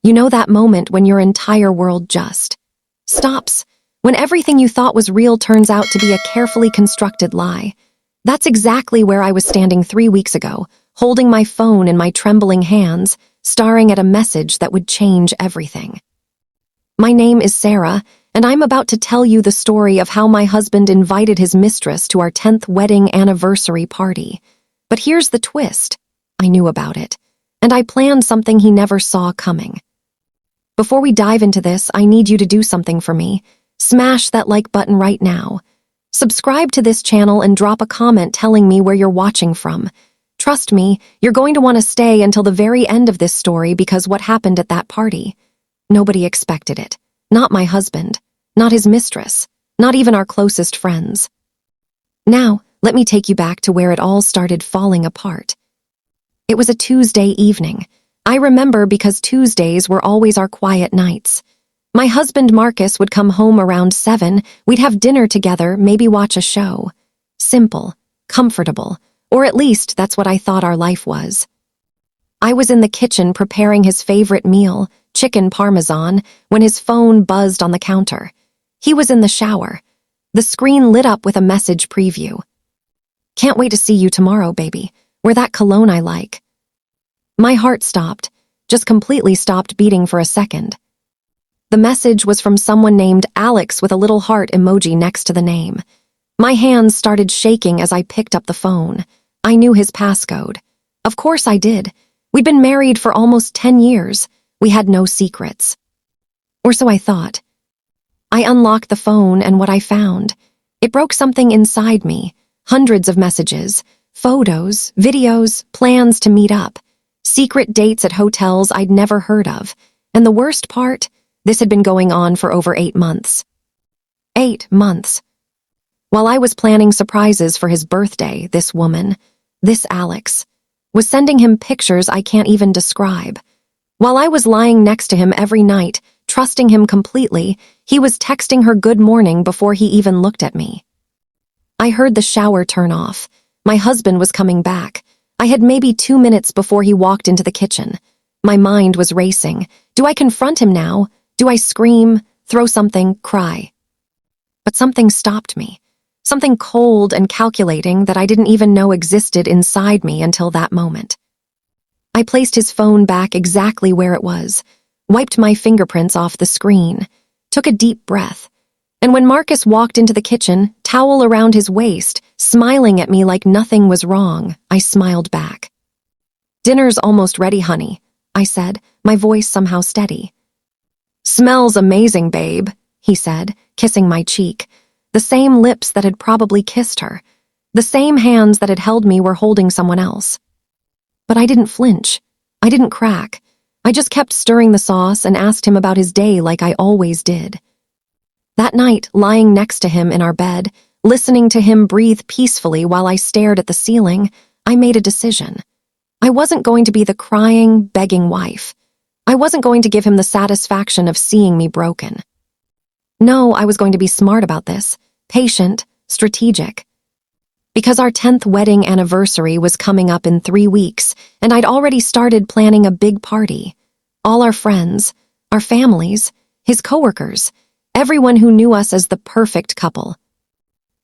You know that moment when your entire world just stops, when everything you thought was real turns out to be a carefully constructed lie. That's exactly where I was standing 3 weeks ago, holding my phone in my trembling hands, staring at a message that would change everything. My name is Sarah, and I'm about to tell you the story of how my husband invited his mistress to our 10th wedding anniversary party. But here's the twist. I knew about it, and I planned something he never saw coming. Before we dive into this, I need you to do something for me. Smash that like button right now. Subscribe to this channel and drop a comment telling me where you're watching from. Trust me, you're going to want to stay until the very end of this story because what happened at that party? Nobody expected it. Not my husband, not his mistress, not even our closest friends. Now, let me take you back to where it all started falling apart. It was a Tuesday evening. I remember because Tuesdays were always our quiet nights. My husband Marcus would come home around 7, we'd have dinner together, maybe watch a show. Simple, comfortable, or at least that's what I thought our life was. I was in the kitchen preparing his favorite meal, chicken parmesan, when his phone buzzed on the counter. He was in the shower. The screen lit up with a message preview. "Can't wait to see you tomorrow, baby. Wear that cologne I like." My heart stopped, just completely stopped beating for a second. The message was from someone named Alex with a little heart emoji next to the name. My hands started shaking as I picked up the phone. I knew his passcode. Of course I did. We'd been married for almost 10 years. We had no secrets. Or so I thought. I unlocked the phone and what I found. It broke something inside me. Hundreds of messages, photos, videos, plans to meet up. Secret dates at hotels I'd never heard of. And the worst part, this had been going on for over 8 months. 8 months. While I was planning surprises for his birthday, this woman, this Alex, was sending him pictures I can't even describe. While I was lying next to him every night, trusting him completely, he was texting her good morning before he even looked at me. I heard the shower turn off. My husband was coming back. I had maybe 2 minutes before he walked into the kitchen. My mind was racing. Do I confront him now? Do I scream, throw something, cry? But something stopped me. Something cold and calculating that I didn't even know existed inside me until that moment. I placed his phone back exactly where it was, wiped my fingerprints off the screen, took a deep breath, and when Marcus walked into the kitchen, towel around his waist, smiling at me like nothing was wrong, I smiled back. "Dinner's almost ready, honey," I said, my voice somehow steady. "Smells amazing, babe," he said, kissing my cheek. The same lips that had probably kissed her. The same hands that had held me were holding someone else. But I didn't flinch. I didn't crack. I just kept stirring the sauce and asked him about his day like I always did. That night, lying next to him in our bed, listening to him breathe peacefully while I stared at the ceiling, I made a decision. I wasn't going to be the crying, begging wife. I wasn't going to give him the satisfaction of seeing me broken. No, I was going to be smart about this, patient, strategic. Because our 10th wedding anniversary was coming up in 3 weeks, and I'd already started planning a big party. All our friends, our families, his coworkers, everyone who knew us as the perfect couple.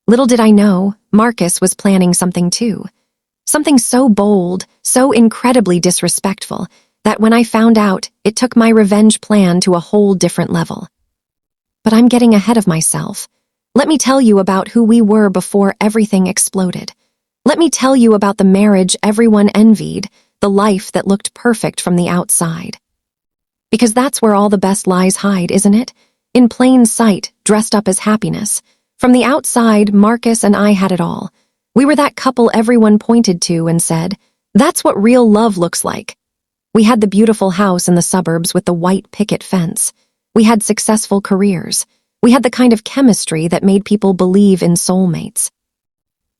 Little did I know, Marcus was planning something too. Something so bold, so incredibly disrespectful, that when I found out, it took my revenge plan to a whole different level. But I'm getting ahead of myself. Let me tell you about who we were before everything exploded. Let me tell you about the marriage everyone envied, the life that looked perfect from the outside. Because that's where all the best lies hide, isn't it? In plain sight, dressed up as happiness. From the outside, Marcus and I had it all. We were that couple everyone pointed to and said, "That's what real love looks like." We had the beautiful house in the suburbs with the white picket fence. We had successful careers. We had the kind of chemistry that made people believe in soulmates.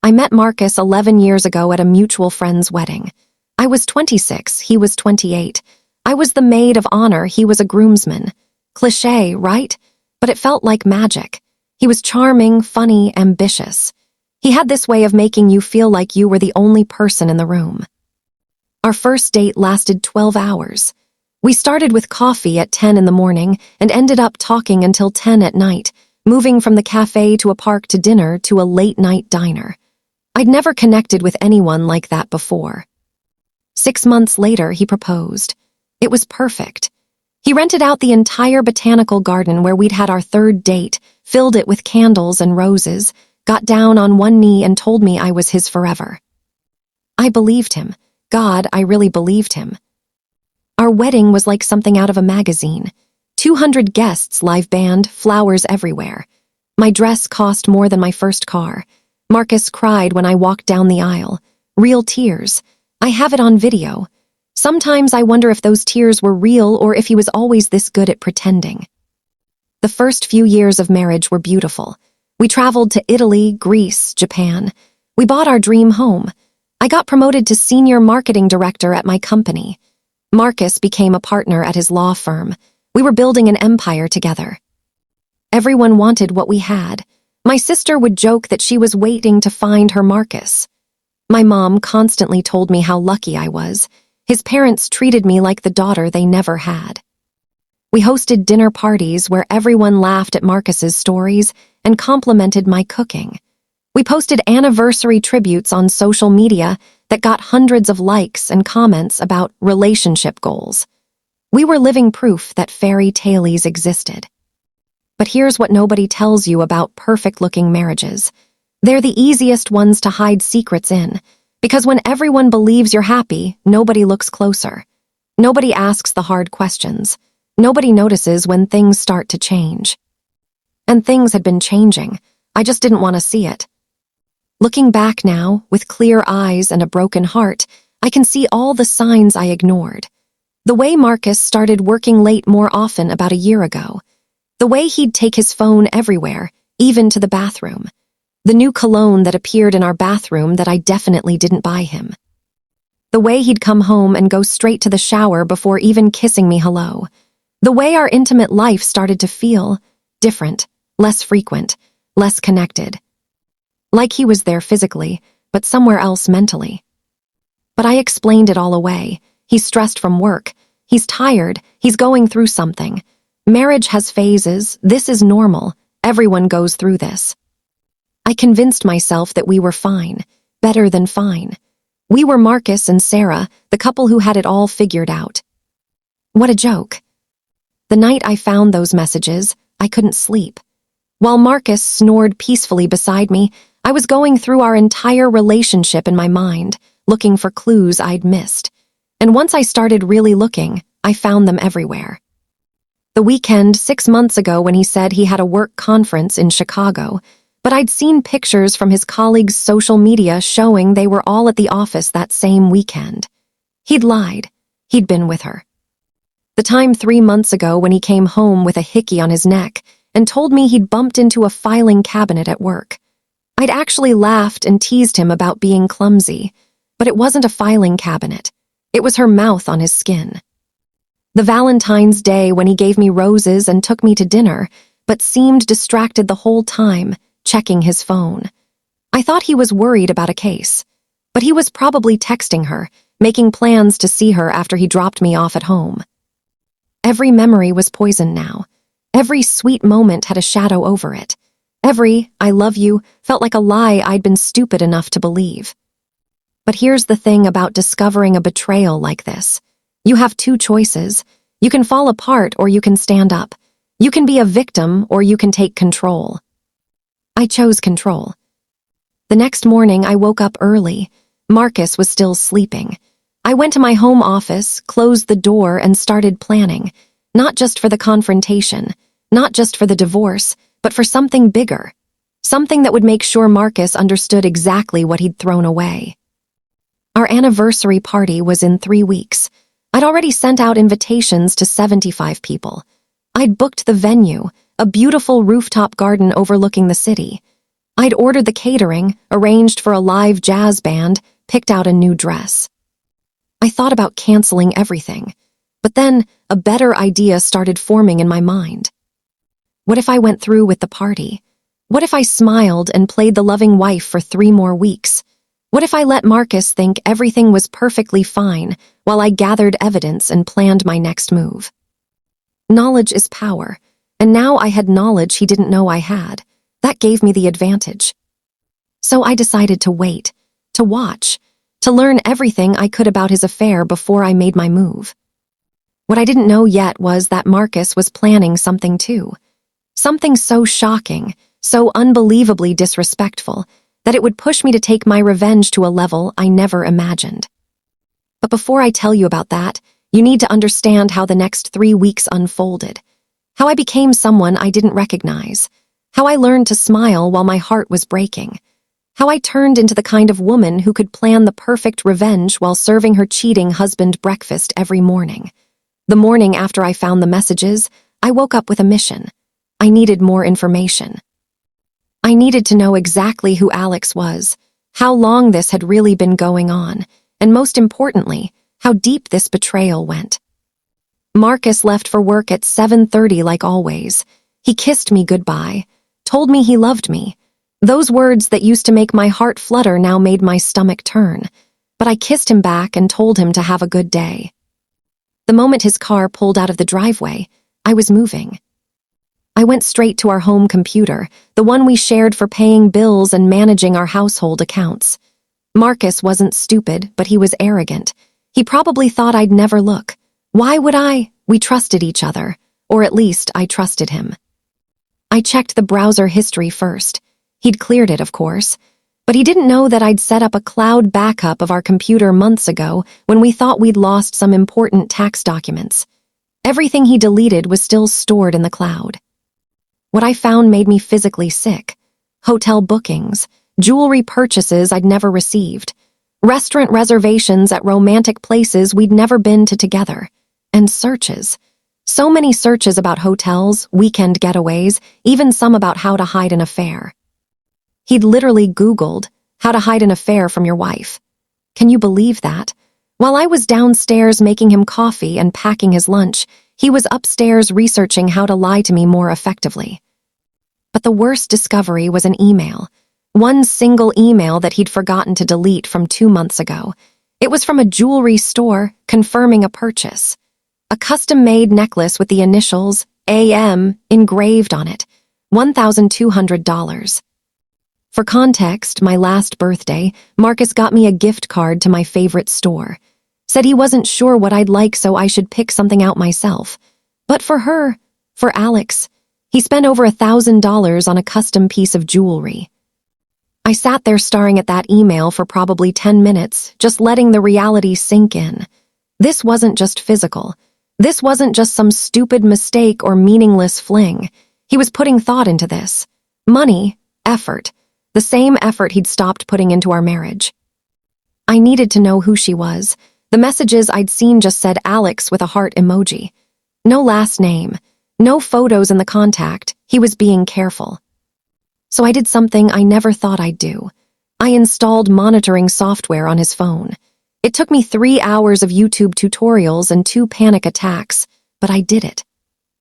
I met Marcus 11 years ago at a mutual friend's wedding. I was 26, he was 28. I was the maid of honor, he was a groomsman. Cliché, right? But it felt like magic. He was charming, funny, ambitious. He had this way of making you feel like you were the only person in the room. Our first date lasted 12 hours. We started with coffee at 10 in the morning and ended up talking until 10 at night, moving from the cafe to a park to dinner to a late-night diner. I'd never connected with anyone like that before. 6 months later, he proposed. It was perfect. He rented out the entire botanical garden where we'd had our third date, filled it with candles and roses, got down on one knee and told me I was his forever. I believed him. God, I really believed him. Our wedding was like something out of a magazine. 200 guests, live band, flowers everywhere. My dress cost more than my first car. Marcus cried when I walked down the aisle. Real tears. I have it on video. Sometimes I wonder if those tears were real or if he was always this good at pretending. The first few years of marriage were beautiful. We traveled to Italy, Greece, Japan. We bought our dream home. I got promoted to senior marketing director at my company. Marcus became a partner at his law firm. We were building an empire together. Everyone wanted what we had. My sister would joke that she was waiting to find her Marcus. My mom constantly told me how lucky I was. His parents treated me like the daughter they never had. We hosted dinner parties where everyone laughed at Marcus's stories and complimented my cooking. We posted anniversary tributes on social media that got hundreds of likes and comments about relationship goals. We were living proof that fairy tales existed. But here's what nobody tells you about perfect-looking marriages. They're the easiest ones to hide secrets in, because when everyone believes you're happy, nobody looks closer. Nobody asks the hard questions. Nobody notices when things start to change. And things had been changing. I just didn't want to see it. Looking back now, with clear eyes and a broken heart, I can see all the signs I ignored. The way Marcus started working late more often about a year ago. The way he'd take his phone everywhere, even to the bathroom. The new cologne that appeared in our bathroom that I definitely didn't buy him. The way he'd come home and go straight to the shower before even kissing me hello. The way our intimate life started to feel different, less frequent, less connected. Like he was there physically, but somewhere else mentally. But I explained it all away. He's stressed from work. He's tired. He's going through something. Marriage has phases. This is normal. Everyone goes through this. I convinced myself that we were fine, better than fine. We were Marcus and Sarah, the couple who had it all figured out. What a joke. The night I found those messages, I couldn't sleep. While Marcus snored peacefully beside me, I was going through our entire relationship in my mind, looking for clues I'd missed. And once I started really looking, I found them everywhere. The weekend 6 months ago when he said he had a work conference in Chicago, but I'd seen pictures from his colleagues' social media showing they were all at the office that same weekend. He'd lied. He'd been with her. The time 3 months ago when he came home with a hickey on his neck and told me he'd bumped into a filing cabinet at work. I'd actually laughed and teased him about being clumsy, but it wasn't a filing cabinet. It was her mouth on his skin. The Valentine's Day when he gave me roses and took me to dinner, but seemed distracted the whole time, checking his phone. I thought he was worried about a case, but he was probably texting her, making plans to see her after he dropped me off at home. Every memory was poisoned now. Every sweet moment had a shadow over it. Every "I love you" felt like a lie I'd been stupid enough to believe. But here's the thing about discovering a betrayal like this. You have two choices. You can fall apart or you can stand up. You can be a victim or you can take control. I chose control. The next morning, I woke up early. Marcus was still sleeping. I went to my home office, closed the door, and started planning. Not just for the confrontation, not just for the divorce, but for something bigger. Something that would make sure Marcus understood exactly what he'd thrown away. Our anniversary party was in 3 weeks. I'd already sent out invitations to 75 people. I'd booked the venue, a beautiful rooftop garden overlooking the city. I'd ordered the catering, arranged for a live jazz band, picked out a new dress. I thought about canceling everything, but then a better idea started forming in my mind. What if I went through with the party? What if I smiled and played the loving wife for 3 more weeks? What if I let Marcus think everything was perfectly fine while I gathered evidence and planned my next move. Knowledge is power, and now I had knowledge he didn't know I had. That gave me the advantage. So I decided to wait, to watch, to learn everything I could about his affair before I made my move. What I didn't know yet was that Marcus was planning something too. Something so shocking, so unbelievably disrespectful, that it would push me to take my revenge to a level I never imagined. But before I tell you about that, you need to understand how the next 3 weeks unfolded, how I became someone I didn't recognize, how I learned to smile while my heart was breaking, how I turned into the kind of woman who could plan the perfect revenge while serving her cheating husband breakfast every morning. The morning after I found the messages, I woke up with a mission. I needed more information. I needed to know exactly who Alex was, how long this had really been going on, and most importantly, how deep this betrayal went. Marcus left for work at 7:30 like always. He kissed me goodbye, told me he loved me. Those words that used to make my heart flutter now made my stomach turn, but I kissed him back and told him to have a good day. The moment his car pulled out of the driveway, I was moving. I went straight to our home computer, the one we shared for paying bills and managing our household accounts. Marcus wasn't stupid, but he was arrogant. He probably thought I'd never look. Why would I? We trusted each other, or at least I trusted him. I checked the browser history first. He'd cleared it, of course, but he didn't know that I'd set up a cloud backup of our computer months ago when we thought we'd lost some important tax documents. Everything he deleted was still stored in the cloud. What I found made me physically sick. Hotel bookings, jewelry purchases I'd never received, restaurant reservations at romantic places we'd never been to together, and searches. So many searches about hotels, weekend getaways, even some about how to hide an affair. He'd literally Googled how to hide an affair from your wife. Can you believe that? While I was downstairs making him coffee and packing his lunch, he was upstairs researching how to lie to me more effectively. But the worst discovery was an email. One single email that he'd forgotten to delete from 2 months ago. It was from a jewelry store confirming a purchase. A custom-made necklace with the initials AM engraved on it, $1,200. For context, my last birthday, Marcus got me a gift card to my favorite store. Said he wasn't sure what I'd like, so I should pick something out myself. But for her, for Alex, he spent over $1,000 on a custom piece of jewelry. I sat there staring at that email for probably 10 minutes, just letting the reality sink in. This wasn't just physical. This wasn't just some stupid mistake or meaningless fling. He was putting thought into this. Money, effort. The same effort he'd stopped putting into our marriage. I needed to know who she was. The messages I'd seen just said Alex with a heart emoji. No last name, no photos in the contact. He was being careful. So I did something I never thought I'd do. I installed monitoring software on his phone. It took me 3 hours of YouTube tutorials and 2 panic attacks, but I did it.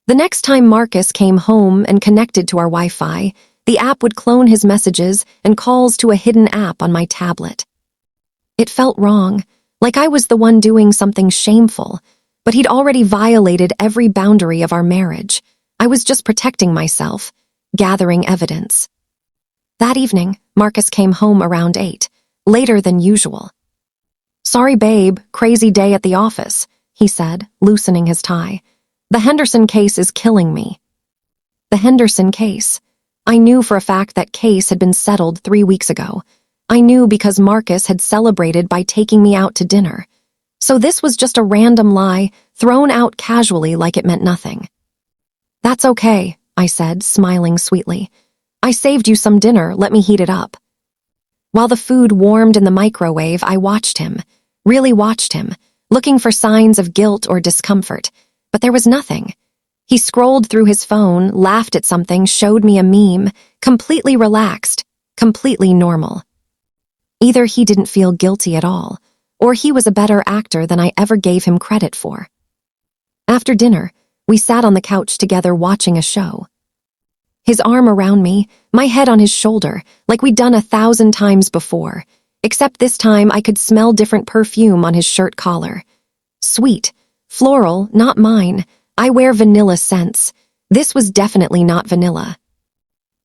The next time Marcus came home and connected to our Wi-Fi, the app would clone his messages and calls to a hidden app on my tablet. It felt wrong, like I was the one doing something shameful, but he'd already violated every boundary of our marriage. I was just protecting myself, gathering evidence. That evening, Marcus came home around 8, later than usual. "Sorry, babe, crazy day at the office," he said, loosening his tie. "The Henderson case is killing me." The Henderson case. I knew for a fact that case had been settled 3 weeks ago. I knew because Marcus had celebrated by taking me out to dinner. So this was just a random lie, thrown out casually like it meant nothing. "That's okay," I said, smiling sweetly. "I saved you some dinner, let me heat it up." While the food warmed in the microwave, I watched him, really watched him, looking for signs of guilt or discomfort, but there was nothing. He scrolled through his phone, laughed at something, showed me a meme, completely relaxed, completely normal. Either he didn't feel guilty at all, or he was a better actor than I ever gave him credit for. After dinner, we sat on the couch together watching a show. His arm around me, my head on his shoulder, like we'd done 1,000 times before, except this time I could smell different perfume on his shirt collar. Sweet. Floral, not mine. I wear vanilla scents. This was definitely not vanilla.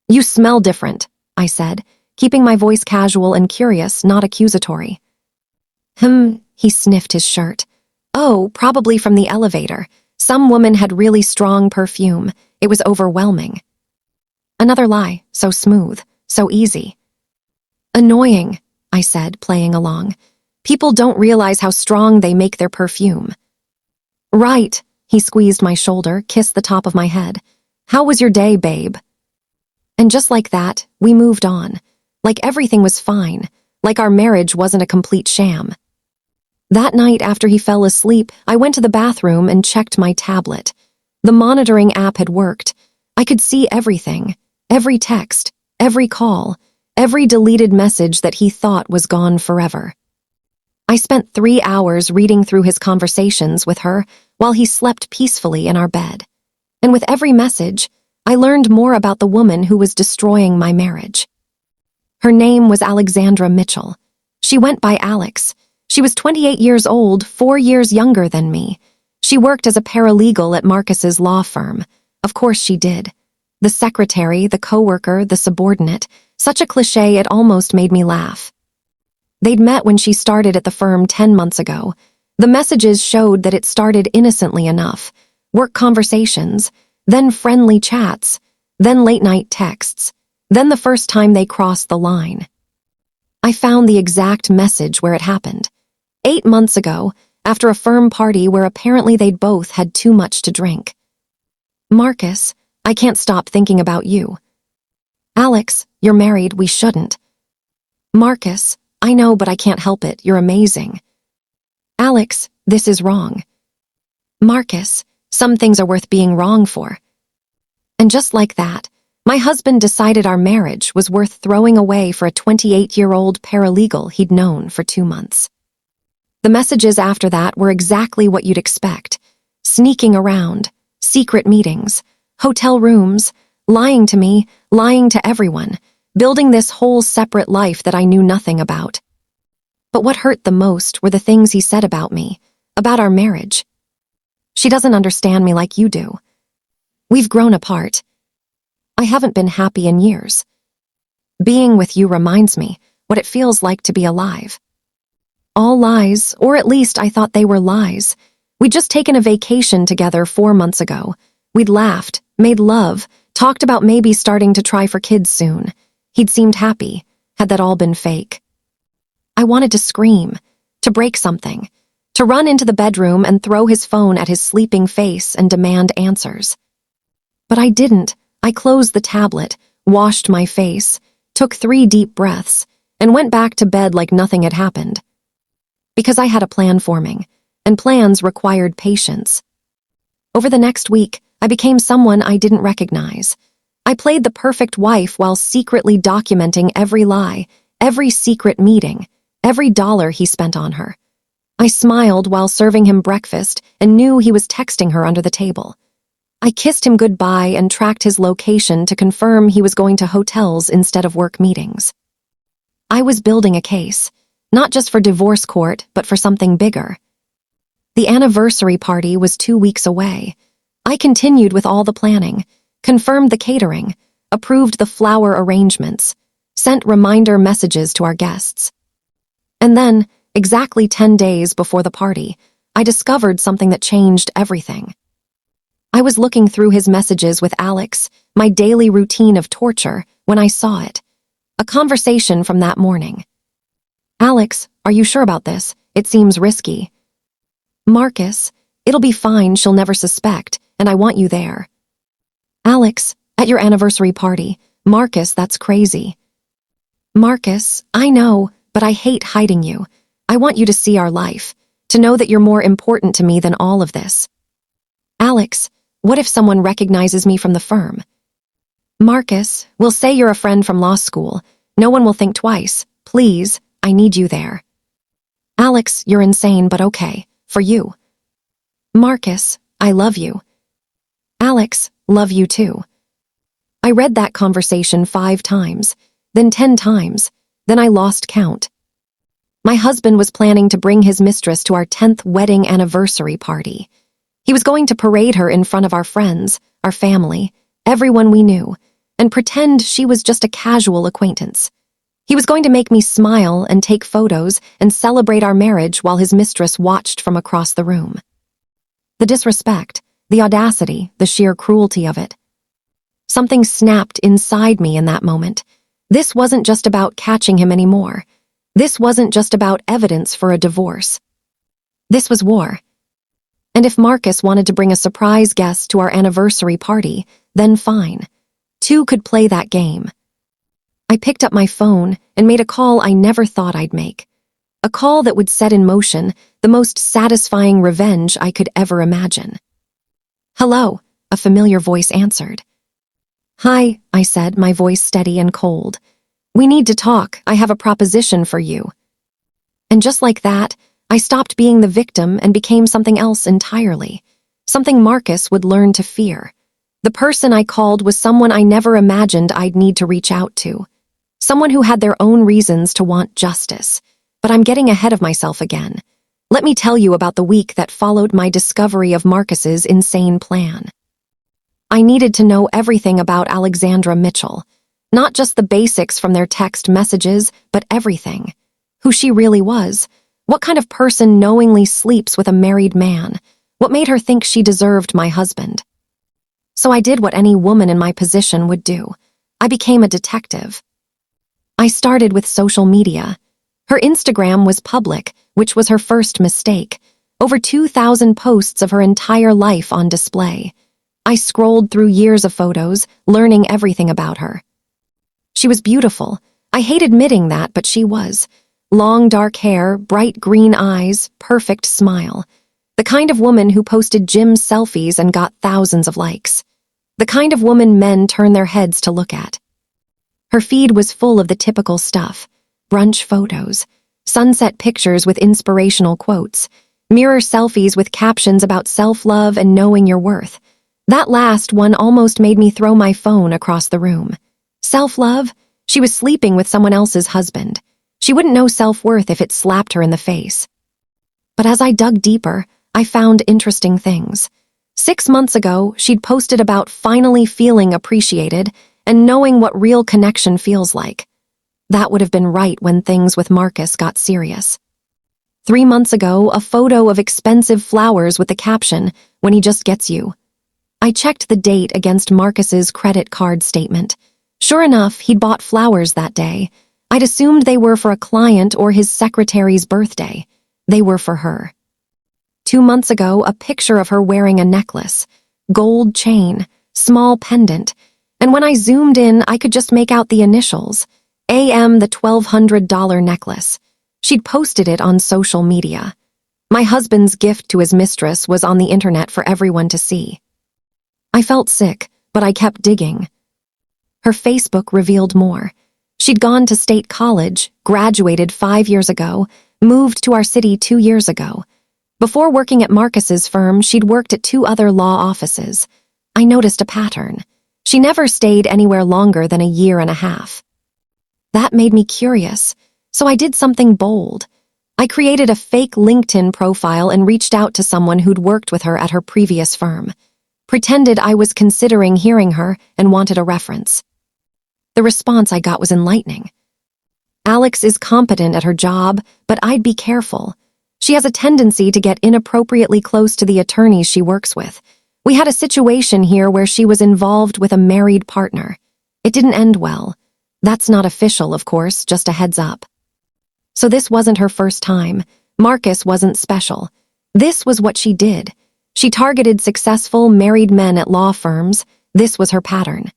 You smell different, I said, keeping my voice casual and curious, not accusatory. He sniffed his shirt. Oh, probably from the elevator. Some woman had really strong perfume. It was overwhelming. Another lie, so smooth, so easy. Annoying, I said, playing along. People don't realize how strong they make their perfume. Right, he squeezed my shoulder, kissed the top of my head. How was your day, babe? And just like that, we moved on. Like everything was fine. Like our marriage wasn't a complete sham. That night after he fell asleep, I went to the bathroom and checked my tablet. The monitoring app had worked. I could see everything. Every text, every call, every deleted message that he thought was gone forever. I spent 3 hours reading through his conversations with her while he slept peacefully in our bed. And with every message, I learned more about the woman who was destroying my marriage. Her name was Alexandra Mitchell. She went by Alex. She was 28 years old, 4 years younger than me. She worked as a paralegal at Marcus's law firm. Of course she did. The secretary, the coworker, the subordinate. Such a cliché it almost made me laugh. They'd met when she started at the firm 10 months ago. The messages showed that it started innocently enough. Work conversations, then friendly chats, then late-night texts, then the first time they crossed the line. I found the exact message where it happened. 8 months ago, after a firm party where apparently they'd both had too much to drink. Marcus, I can't stop thinking about you. Alex, you're married, we shouldn't. Marcus, I know, but I can't help it, you're amazing. Alex, this is wrong. Marcus, some things are worth being wrong for. And just like that, my husband decided our marriage was worth throwing away for a 28-year-old paralegal he'd known for 2 months. The messages after that were exactly what you'd expect. Sneaking around, secret meetings, hotel rooms, lying to me, lying to everyone, building this whole separate life that I knew nothing about. But what hurt the most were the things he said about me, about our marriage. She doesn't understand me like you do. We've grown apart. I haven't been happy in years. Being with you reminds me what it feels like to be alive. All lies, or at least I thought they were lies. We'd just taken a vacation together 4 months ago. We'd laughed, made love, talked about maybe starting to try for kids soon. He'd seemed happy. Had that all been fake? I wanted to scream, to break something, to run into the bedroom and throw his phone at his sleeping face and demand answers. But I didn't. I closed the tablet, washed my face, took 3 deep breaths, and went back to bed like nothing had happened. Because I had a plan forming, and plans required patience. Over the next week, I became someone I didn't recognize. I played the perfect wife while secretly documenting every lie, every secret meeting, every dollar he spent on her. I smiled while serving him breakfast and knew he was texting her under the table. I kissed him goodbye and tracked his location to confirm he was going to hotels instead of work meetings. I was building a case, not just for divorce court, but for something bigger. The anniversary party was 2 weeks away. I continued with all the planning, confirmed the catering, approved the flower arrangements, sent reminder messages to our guests. And then, exactly 10 days before the party, I discovered something that changed everything. I was looking through his messages with Alex, my daily routine of torture, when I saw it. A conversation from that morning. Alex, are you sure about this? It seems risky. Marcus, it'll be fine, she'll never suspect, and I want you there. Alex, at your anniversary party. Marcus, that's crazy. Marcus, I know, but I hate hiding you. I want you to see our life, to know that you're more important to me than all of this. Alex, what if someone recognizes me from the firm? Marcus, we'll say you're a friend from law school. No one will think twice. Please, I need you there. Alex, you're insane, but okay, for you. Marcus, I love you. Alex, love you too. I read that conversation 5 times, then 10 times, then I lost count. My husband was planning to bring his mistress to our 10th wedding anniversary party. He was going to parade her in front of our friends, our family, everyone we knew, and pretend she was just a casual acquaintance. He was going to make me smile and take photos and celebrate our marriage while his mistress watched from across the room. The disrespect, the audacity, the sheer cruelty of it. Something snapped inside me in that moment. This wasn't just about catching him anymore. This wasn't just about evidence for a divorce. This was war. And if Marcus wanted to bring a surprise guest to our anniversary party, then fine. Two could play that game. I picked up my phone and made a call I never thought I'd make. A call that would set in motion the most satisfying revenge I could ever imagine. "Hello," a familiar voice answered. "Hi," I said, my voice steady and cold. "We need to talk. I have a proposition for you." And just like that, I stopped being the victim and became something else entirely. Something Marcus would learn to fear. The person I called was someone I never imagined I'd need to reach out to. Someone who had their own reasons to want justice. But I'm getting ahead of myself again. Let me tell you about the week that followed my discovery of Marcus's insane plan. I needed to know everything about Alexandra Mitchell. Not just the basics from their text messages, but everything. Who she really was. What kind of person knowingly sleeps with a married man? What made her think she deserved my husband? So I did what any woman in my position would do. I became a detective. I started with social media. Her Instagram was public, which was her first mistake. Over 2,000 posts of her entire life on display. I scrolled through years of photos, learning everything about her. She was beautiful. I hate admitting that, but she was. Long dark hair, bright green eyes, perfect smile. The kind of woman who posted gym selfies and got thousands of likes. The kind of woman men turn their heads to look at. Her feed was full of the typical stuff. Brunch photos, sunset pictures with inspirational quotes, mirror selfies with captions about self-love and knowing your worth. That last one almost made me throw my phone across the room. Self-love? She was sleeping with someone else's husband. She wouldn't know self-worth if it slapped her in the face. But as I dug deeper, I found interesting things. 6 months ago, she'd posted about finally feeling appreciated and knowing what real connection feels like. That would have been right when things with Marcus got serious. 3 months ago, a photo of expensive flowers with the caption, "When he just gets you." I checked the date against Marcus's credit card statement. Sure enough, he'd bought flowers that day. I'd assumed they were for a client or his secretary's birthday. They were for her. 2 months ago, a picture of her wearing a necklace, gold chain, small pendant, and when I zoomed in, I could just make out the initials. AM, the $1,200 necklace. She'd posted it on social media. My husband's gift to his mistress was on the internet for everyone to see. I felt sick, but I kept digging. Her Facebook revealed more. She'd gone to state college, graduated 5 years ago, moved to our city 2 years ago. Before working at Marcus's firm, she'd worked at 2 other law offices. I noticed a pattern. She never stayed anywhere longer than a year and a half. That made me curious, so I did something bold. I created a fake LinkedIn profile and reached out to someone who'd worked with her at her previous firm. Pretended I was considering hearing her and wanted a reference. The response I got was enlightening. "Alex is competent at her job, but I'd be careful. She has a tendency to get inappropriately close to the attorneys she works with. We had a situation here where she was involved with a married partner. It didn't end well. That's not official, of course, just a heads up." So this wasn't her first time. Marcus wasn't special. This was what she did. She targeted successful married men at law firms. This was her pattern.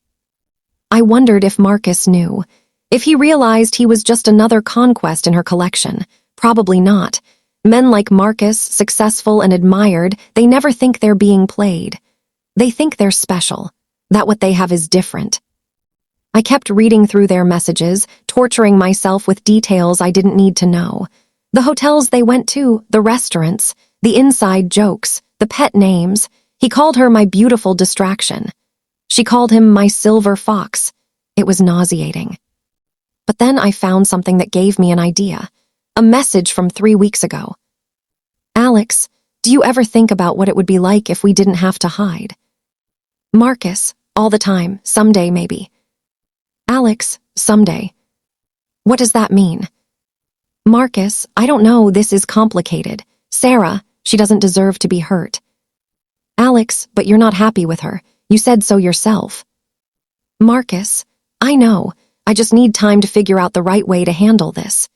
I wondered if Marcus knew. If he realized he was just another conquest in her collection. Probably not. Men like Marcus, successful and admired, they never think they're being played. They think they're special. That what they have is different. I kept reading through their messages, torturing myself with details I didn't need to know. The hotels they went to, the restaurants, the inside jokes, the pet names. He called her my beautiful distraction. She called him my silver fox. It was nauseating. But then I found something that gave me an idea. A message from 3 weeks ago. Alex, do you ever think about what it would be like if we didn't have to hide? Marcus, all the time, someday maybe. Alex, someday. What does that mean? Marcus, I don't know, this is complicated. Sarah, she doesn't deserve to be hurt. Alex, but you're not happy with her. You said so yourself. Marcus, I know. I just need time to figure out the right way to handle this.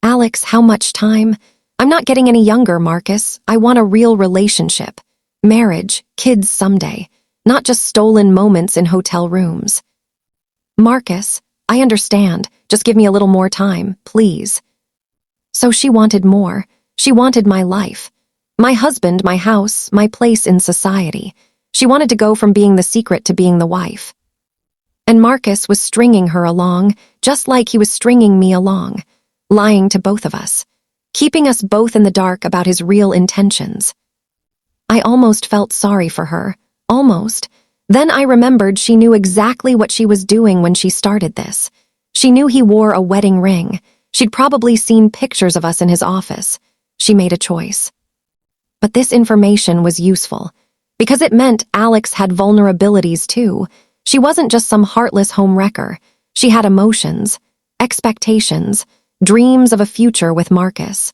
Alex, how much time? I'm not getting any younger, Marcus. I want a real relationship. Marriage, kids someday. Not just stolen moments in hotel rooms. Marcus, I understand. Just give me a little more time, please. So she wanted more. She wanted my life. My husband, my house, my place in society. She wanted to go from being the secret to being the wife. And Marcus was stringing her along, just like he was stringing me along, lying to both of us, keeping us both in the dark about his real intentions. I almost felt sorry for her, almost. Then I remembered she knew exactly what she was doing when she started this. She knew he wore a wedding ring. She'd probably seen pictures of us in his office. She made a choice. But this information was useful, because it meant Alex had vulnerabilities too. She wasn't just some heartless homewrecker. She had emotions, expectations, dreams of a future with Marcus.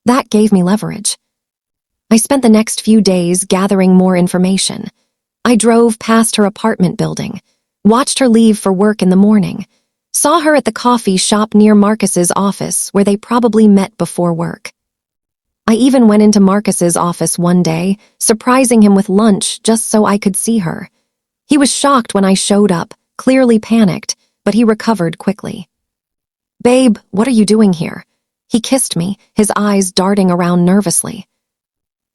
That gave me leverage. I spent the next few days gathering more information. I drove past her apartment building, watched her leave for work in the morning, saw her at the coffee shop near Marcus's office where they probably met before work. I even went into Marcus's office one day, surprising him with lunch just so I could see her. He was shocked when I showed up, clearly panicked, but he recovered quickly. Babe, what are you doing here? He kissed me, his eyes darting around nervously.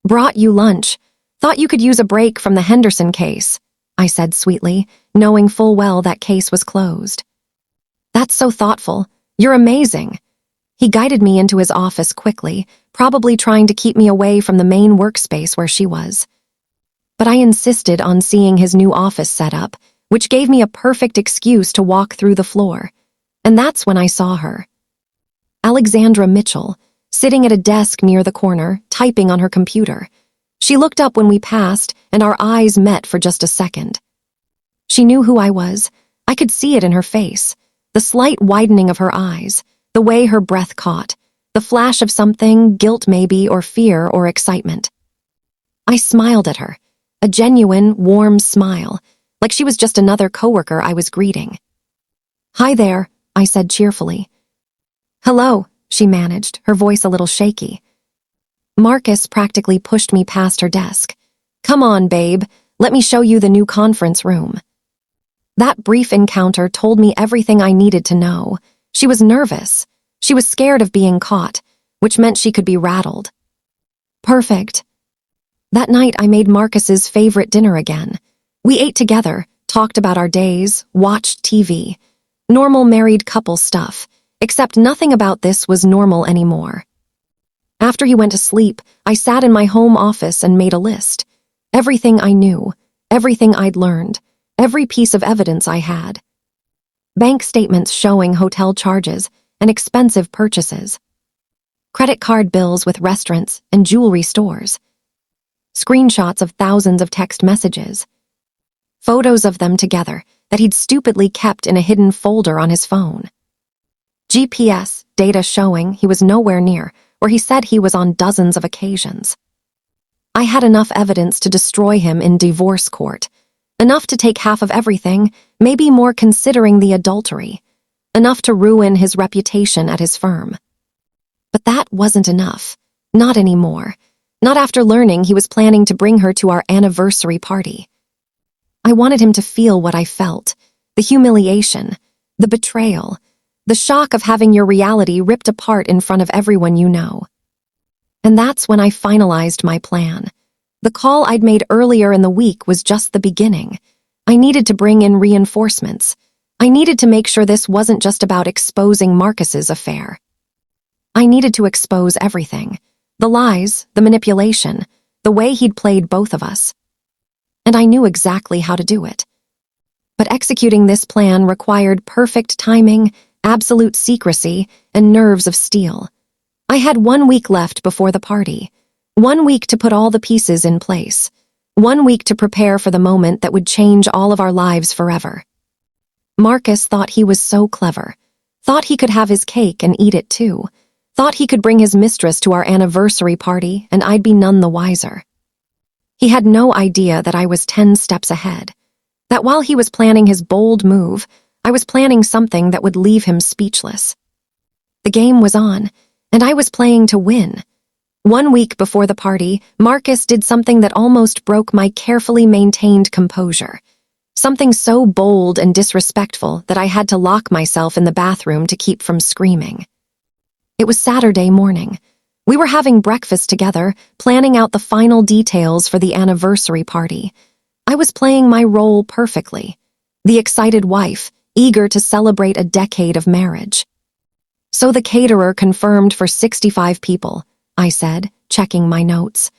Brought you lunch. Thought you could use a break from the Henderson case, I said sweetly, knowing full well that case was closed. That's so thoughtful. You're amazing. He guided me into his office quickly, probably trying to keep me away from the main workspace where she was. But I insisted on seeing his new office setup, which gave me a perfect excuse to walk through the floor. And that's when I saw her. Alexandra Mitchell, sitting at a desk near the corner, typing on her computer. She looked up when we passed, and our eyes met for just a second. She knew who I was. I could see it in her face, the slight widening of her eyes, the way her breath caught, the flash of something, guilt maybe, or fear or excitement. I smiled at her, a genuine, warm smile, like she was just another coworker I was greeting. Hi there, I said cheerfully. Hello, she managed, her voice a little shaky. Marcus practically pushed me past her desk. Come on, babe, let me show you the new conference room. That brief encounter told me everything I needed to know. She was nervous. She was scared of being caught, which meant she could be rattled. Perfect. That night I made Marcus's favorite dinner again. We ate together, talked about our days, watched TV. Normal married couple stuff, except nothing about this was normal anymore. After he went to sleep, I sat in my home office and made a list. Everything I knew, everything I'd learned, every piece of evidence I had. Bank statements showing hotel charges and expensive purchases. Credit card bills with restaurants and jewelry stores. Screenshots of thousands of text messages. Photos of them together that he'd stupidly kept in a hidden folder on his phone. GPS data showing he was nowhere near where he said he was on dozens of occasions. I had enough evidence to destroy him in divorce court. Enough to take half of everything, maybe more considering the adultery. Enough to ruin his reputation at his firm. But that wasn't enough. Not anymore. Not after learning he was planning to bring her to our anniversary party. I wanted him to feel what I felt. The humiliation. The betrayal. The shock of having your reality ripped apart in front of everyone you know. And that's when I finalized my plan. The call I'd made earlier in the week was just the beginning. I needed to bring in reinforcements. I needed to make sure this wasn't just about exposing Marcus's affair. I needed to expose everything. The lies, the manipulation, the way he'd played both of us. And I knew exactly how to do it. But executing this plan required perfect timing, absolute secrecy, and nerves of steel. I had 1 week left before the party. 1 week to put all the pieces in place. 1 week to prepare for the moment that would change all of our lives forever. Marcus thought he was so clever. Thought he could have his cake and eat it too. Thought he could bring his mistress to our anniversary party and I'd be none the wiser. He had no idea that I was 10 steps ahead. That while he was planning his bold move, I was planning something that would leave him speechless. The game was on, and I was playing to win. 1 week before the party, Marcus did something that almost broke my carefully maintained composure. Something so bold and disrespectful that I had to lock myself in the bathroom to keep from screaming. It was Saturday morning. We were having breakfast together, planning out the final details for the anniversary party. I was playing my role perfectly. The excited wife, eager to celebrate a decade of marriage. So the caterer confirmed for 65 people, I said, checking my notes.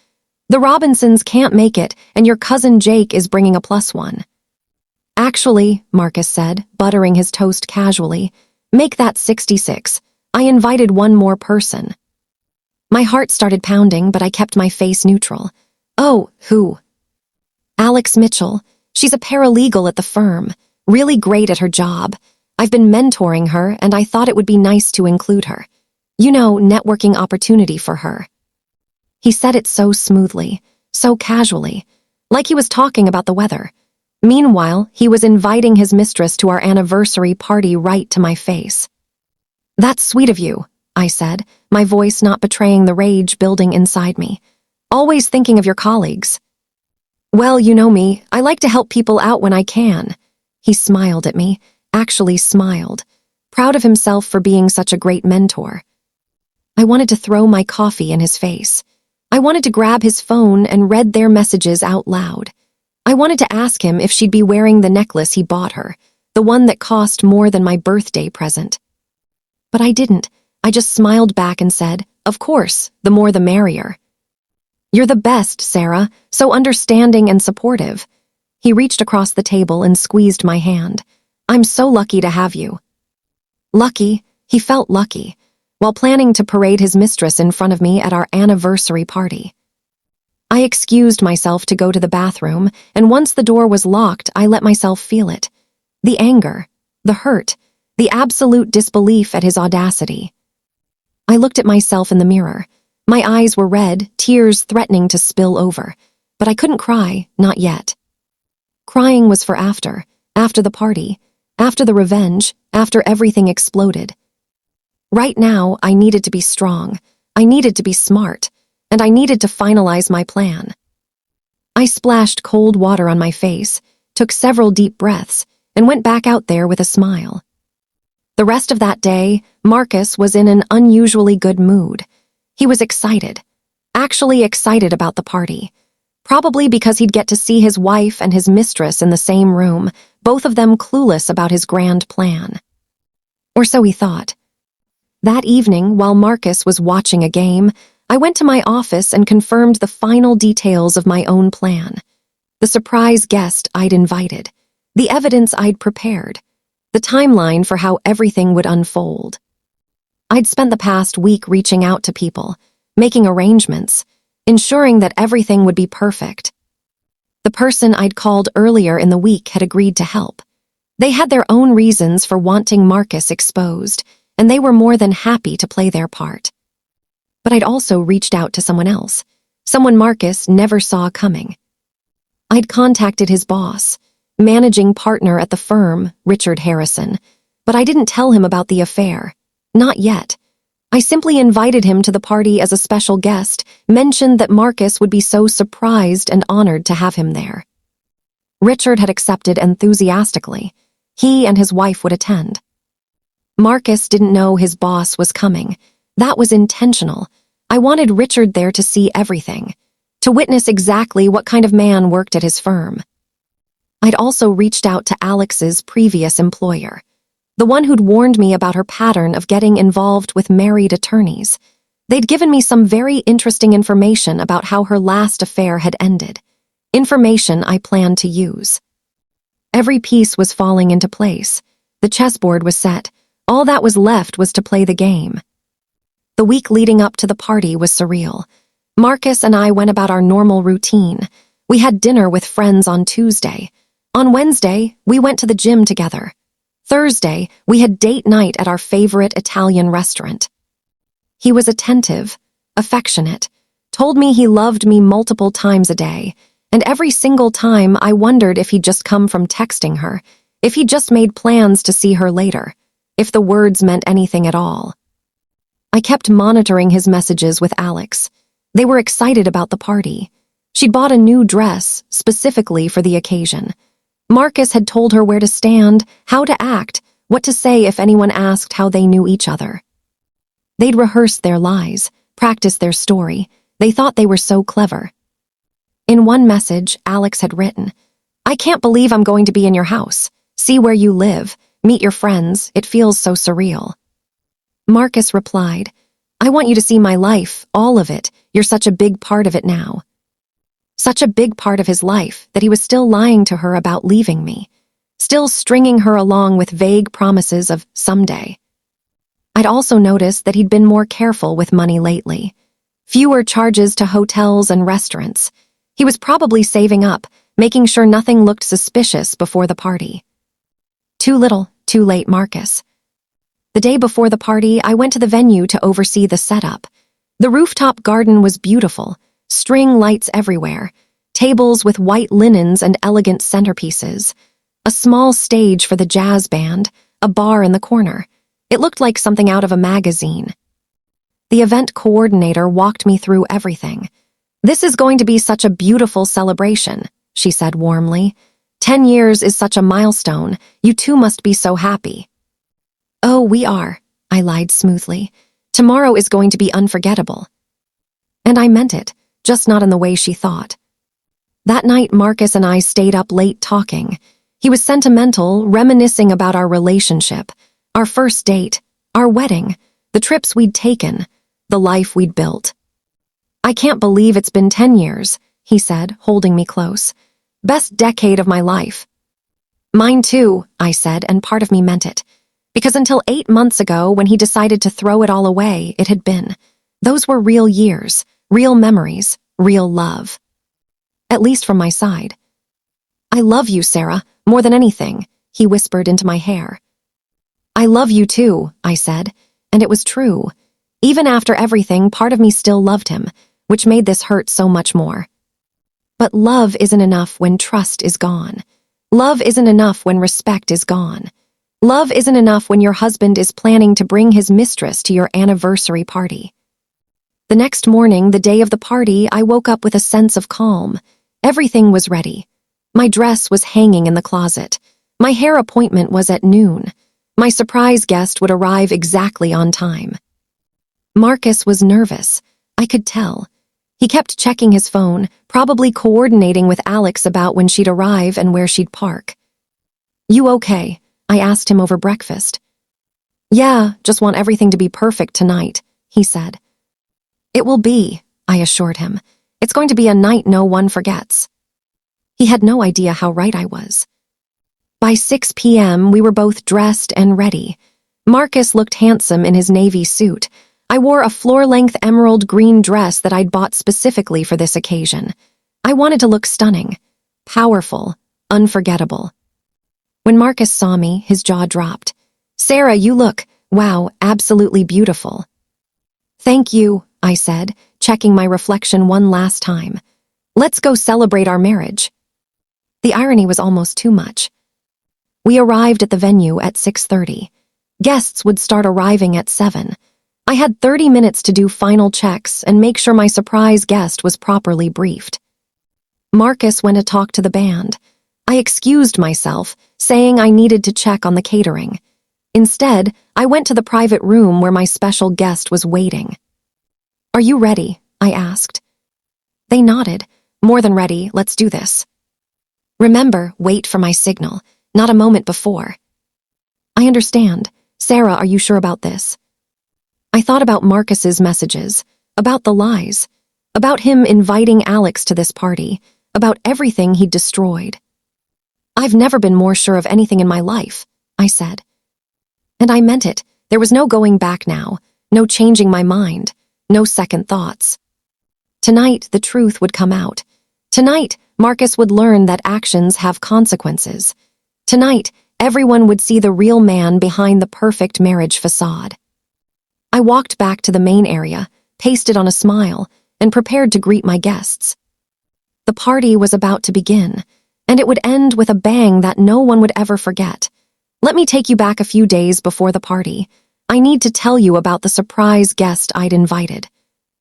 The Robinsons can't make it, and your cousin Jake is bringing a +1. Actually, Marcus said, buttering his toast casually, make that 66. I invited one more person. My heart started pounding, but I kept my face neutral. Oh, who? Alex Mitchell. She's a paralegal at the firm, really great at her job. I've been mentoring her, and I thought it would be nice to include her. You know, networking opportunity for her. He said it so smoothly, so casually, like he was talking about the weather. Meanwhile, he was inviting his mistress to our anniversary party right to my face. That's sweet of you, I said, my voice not betraying the rage building inside me. Always thinking of your colleagues. Well, you know me, I like to help people out when I can. He smiled at me, actually smiled, proud of himself for being such a great mentor. I wanted to throw my coffee in his face. I wanted to grab his phone and read their messages out loud. I wanted to ask him if she'd be wearing the necklace he bought her, the one that cost more than my birthday present. But I didn't. I just smiled back and said, of course, the more the merrier. You're the best, Sarah, so understanding and supportive. He reached across the table and squeezed my hand. I'm so lucky to have you. Lucky? He felt lucky, while planning to parade his mistress in front of me at our anniversary party. I excused myself to go to the bathroom, and once the door was locked, I let myself feel it. The anger, the hurt, the absolute disbelief at his audacity. I looked at myself in the mirror. My eyes were red, tears threatening to spill over, but I couldn't cry, not yet. Crying was for after the party, after the revenge, after everything exploded. Right now, I needed to be strong, I needed to be smart, and I needed to finalize my plan. I splashed cold water on my face, took several deep breaths, and went back out there with a smile. The rest of that day, Marcus was in an unusually good mood. He was excited, actually excited about the party. Probably because he'd get to see his wife and his mistress in the same room, both of them clueless about his grand plan. Or so he thought. That evening, while Marcus was watching a game, I went to my office and confirmed the final details of my own plan. The surprise guest I'd invited, the evidence I'd prepared, the timeline for how everything would unfold. I'd spent the past week reaching out to people, making arrangements, ensuring that everything would be perfect. The person I'd called earlier in the week had agreed to help. They had their own reasons for wanting Marcus exposed, and they were more than happy to play their part. But I'd also reached out to someone else, someone Marcus never saw coming. I'd contacted his boss, managing partner at the firm, Richard Harrison, but I didn't tell him about the affair. Not yet. I simply invited him to the party as a special guest, mentioned that Marcus would be so surprised and honored to have him there. Richard had accepted enthusiastically. He and his wife would attend. Marcus didn't know his boss was coming. That was intentional. I wanted Richard there to see everything, to witness exactly what kind of man worked at his firm. I'd also reached out to Alex's previous employer, the one who'd warned me about her pattern of getting involved with married attorneys. They'd given me some very interesting information about how her last affair had ended, information I planned to use. Every piece was falling into place. The chessboard was set, All that was left was to play the game. The week leading up to the party was surreal. Marcus and I went about our normal routine. We had dinner with friends on Tuesday. On Wednesday, we went to the gym together. Thursday, we had date night at our favorite Italian restaurant. He was attentive, affectionate, told me he loved me multiple times a day, and every single time I wondered if he'd just come from texting her, if he'd just made plans to see her later, if the words meant anything at all. I kept monitoring his messages with Alex. They were excited about the party. She'd bought a new dress specifically for the occasion. Marcus had told her where to stand, how to act, what to say if anyone asked how they knew each other. They'd rehearsed their lies, practiced their story. They thought they were so clever. In one message, Alex had written, "I can't believe I'm going to be in your house. See where you live. Meet your friends. It feels so surreal." Marcus replied, "I want you to see my life, all of it. You're such a big part of it now." Such a big part of his life that he was still lying to her about leaving me, still stringing her along with vague promises of someday. I'd also noticed that he'd been more careful with money lately. Fewer charges to hotels and restaurants. He was probably saving up, making sure nothing looked suspicious before the party. Too little, too late, Marcus. The day before the party, I went to the venue to oversee the setup. The rooftop garden was beautiful, string lights everywhere, tables with white linens and elegant centerpieces, a small stage for the jazz band, a bar in the corner. It looked like something out of a magazine. The event coordinator walked me through everything. "This is going to be such a beautiful celebration," she said warmly. 10 years is such a milestone. You two must be so happy." "Oh, we are," I lied smoothly. "Tomorrow is going to be unforgettable." And I meant it, just not in the way she thought. That night, Marcus and I stayed up late talking. He was sentimental, reminiscing about our relationship, our first date, our wedding, the trips we'd taken, the life we'd built. "I can't believe it's been 10 years, he said, holding me close. "Best decade of my life." "Mine too," I said, and part of me meant it. Because until 8 months ago, when he decided to throw it all away, it had been. Those were real years, real memories, real love. At least from my side. "I love you, Sarah, more than anything," he whispered into my hair. "I love you too," I said, and it was true. Even after everything, part of me still loved him, which made this hurt so much more. But love isn't enough when trust is gone. Love isn't enough when respect is gone. Love isn't enough when your husband is planning to bring his mistress to your anniversary party. The next morning, the day of the party, I woke up with a sense of calm. Everything was ready. My dress was hanging in the closet. My hair appointment was at noon. My surprise guest would arrive exactly on time. Marcus was nervous. I could tell. He kept checking his phone, probably coordinating with Alex about when she'd arrive and where she'd park. "You okay?" I asked him over breakfast. "Yeah, just want everything to be perfect tonight," he said. "It will be," I assured him. "It's going to be a night no one forgets." He had no idea how right I was. By 6 p.m., we were both dressed and ready. Marcus looked handsome in his navy suit. I wore a floor-length emerald green dress that I'd bought specifically for this occasion. I wanted to look stunning, powerful, unforgettable. When Marcus saw me, his jaw dropped. "Sarah, you look, wow, absolutely beautiful." "Thank you," I said, checking my reflection one last time. "Let's go celebrate our marriage." The irony was almost too much. We arrived at the venue at 6:30. Guests would start arriving at 7. I had 30 minutes to do final checks and make sure my surprise guest was properly briefed. Marcus went to talk to the band. I excused myself, saying I needed to check on the catering. Instead, I went to the private room where my special guest was waiting. "Are you ready?" I asked. They nodded. "More than ready, let's do this." "Remember, wait for my signal, not a moment before." "I understand. Sarah, are you sure about this?" I thought about Marcus's messages, about the lies, about him inviting Alex to this party, about everything he'd destroyed. "I've never been more sure of anything in my life," I said. And I meant it. There was no going back now, no changing my mind, no second thoughts. Tonight, the truth would come out. Tonight, Marcus would learn that actions have consequences. Tonight, everyone would see the real man behind the perfect marriage facade. I walked back to the main area, pasted on a smile, and prepared to greet my guests. The party was about to begin, and it would end with a bang that no one would ever forget. Let me take you back a few days before the party. I need to tell you about the surprise guest I'd invited.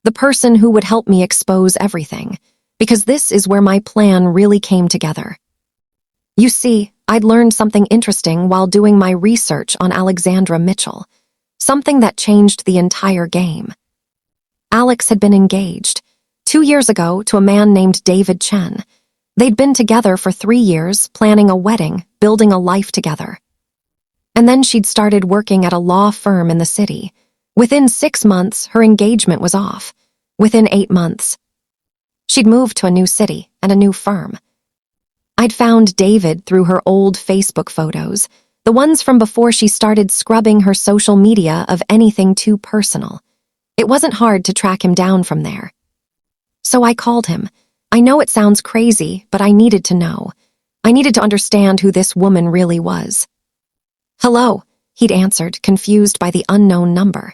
The person who would help me expose everything, because this is where my plan really came together. You see, I'd learned something interesting while doing my research on Alexandra Mitchell, something that changed the entire game. Alex had been engaged 2 years ago to a man named David Chen. They'd been together for 3 years, planning a wedding, building a life together. And then she'd started working at a law firm in the city. Within 6 months, her engagement was off. Within 8 months, she'd moved to a new city and a new firm. I'd found David through her old Facebook photos, the ones from before she started scrubbing her social media of anything too personal. It wasn't hard to track him down from there. So I called him. I know it sounds crazy, but I needed to know. I needed to understand who this woman really was. "Hello," he'd answered, confused by the unknown number.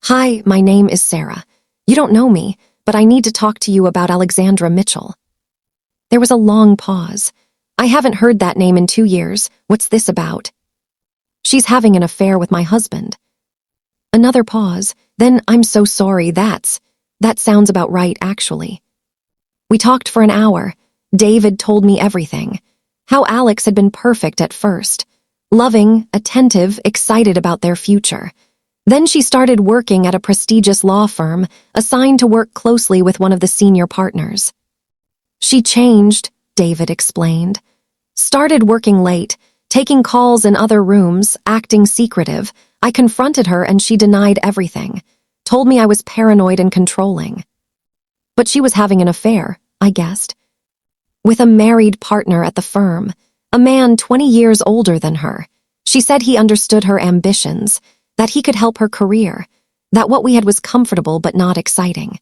"Hi, my name is Sarah. You don't know me, but I need to talk to you about Alexandra Mitchell." There was a long pause. "I haven't heard that name in 2 years. What's this about?" "She's having an affair with my husband." Another pause. Then, "I'm so sorry, that sounds about right, actually." We talked for an hour. David told me everything. How Alex had been perfect at first. Loving, attentive, excited about their future. Then she started working at a prestigious law firm, assigned to work closely with one of the senior partners. She changed, David explained. Started working late, taking calls in other rooms, acting secretive. I confronted her and she denied everything. Told me I was paranoid and controlling. But she was having an affair, I guessed. With a married partner at the firm, a man 20 years older than her. She said he understood her ambitions, that he could help her career, that what we had was comfortable but not exciting.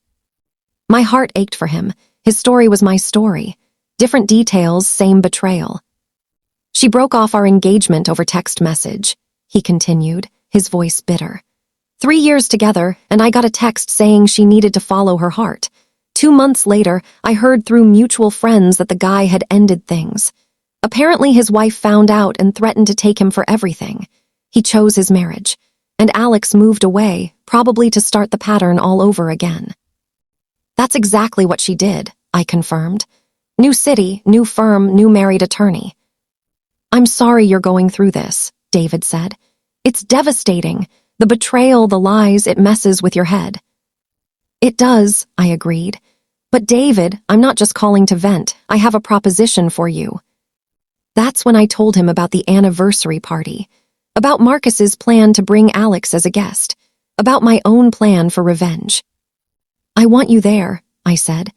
My heart ached for him. His story was my story. Different details, same betrayal. She broke off our engagement over text message, he continued, his voice bitter. 3 years together, and I got a text saying she needed to follow her heart. 2 months later, I heard through mutual friends that the guy had ended things. Apparently his wife found out and threatened to take him for everything. He chose his marriage, and Alex moved away, probably to start the pattern all over again. That's exactly what she did, I confirmed. New city, new firm, new married attorney. I'm sorry you're going through this, David said. It's devastating. The betrayal, the lies, it messes with your head. It does, I agreed. But David, I'm not just calling to vent. I have a proposition for you. That's when I told him about the anniversary party, about Marcus's plan to bring Alex as a guest, about my own plan for revenge. I want you there, I said.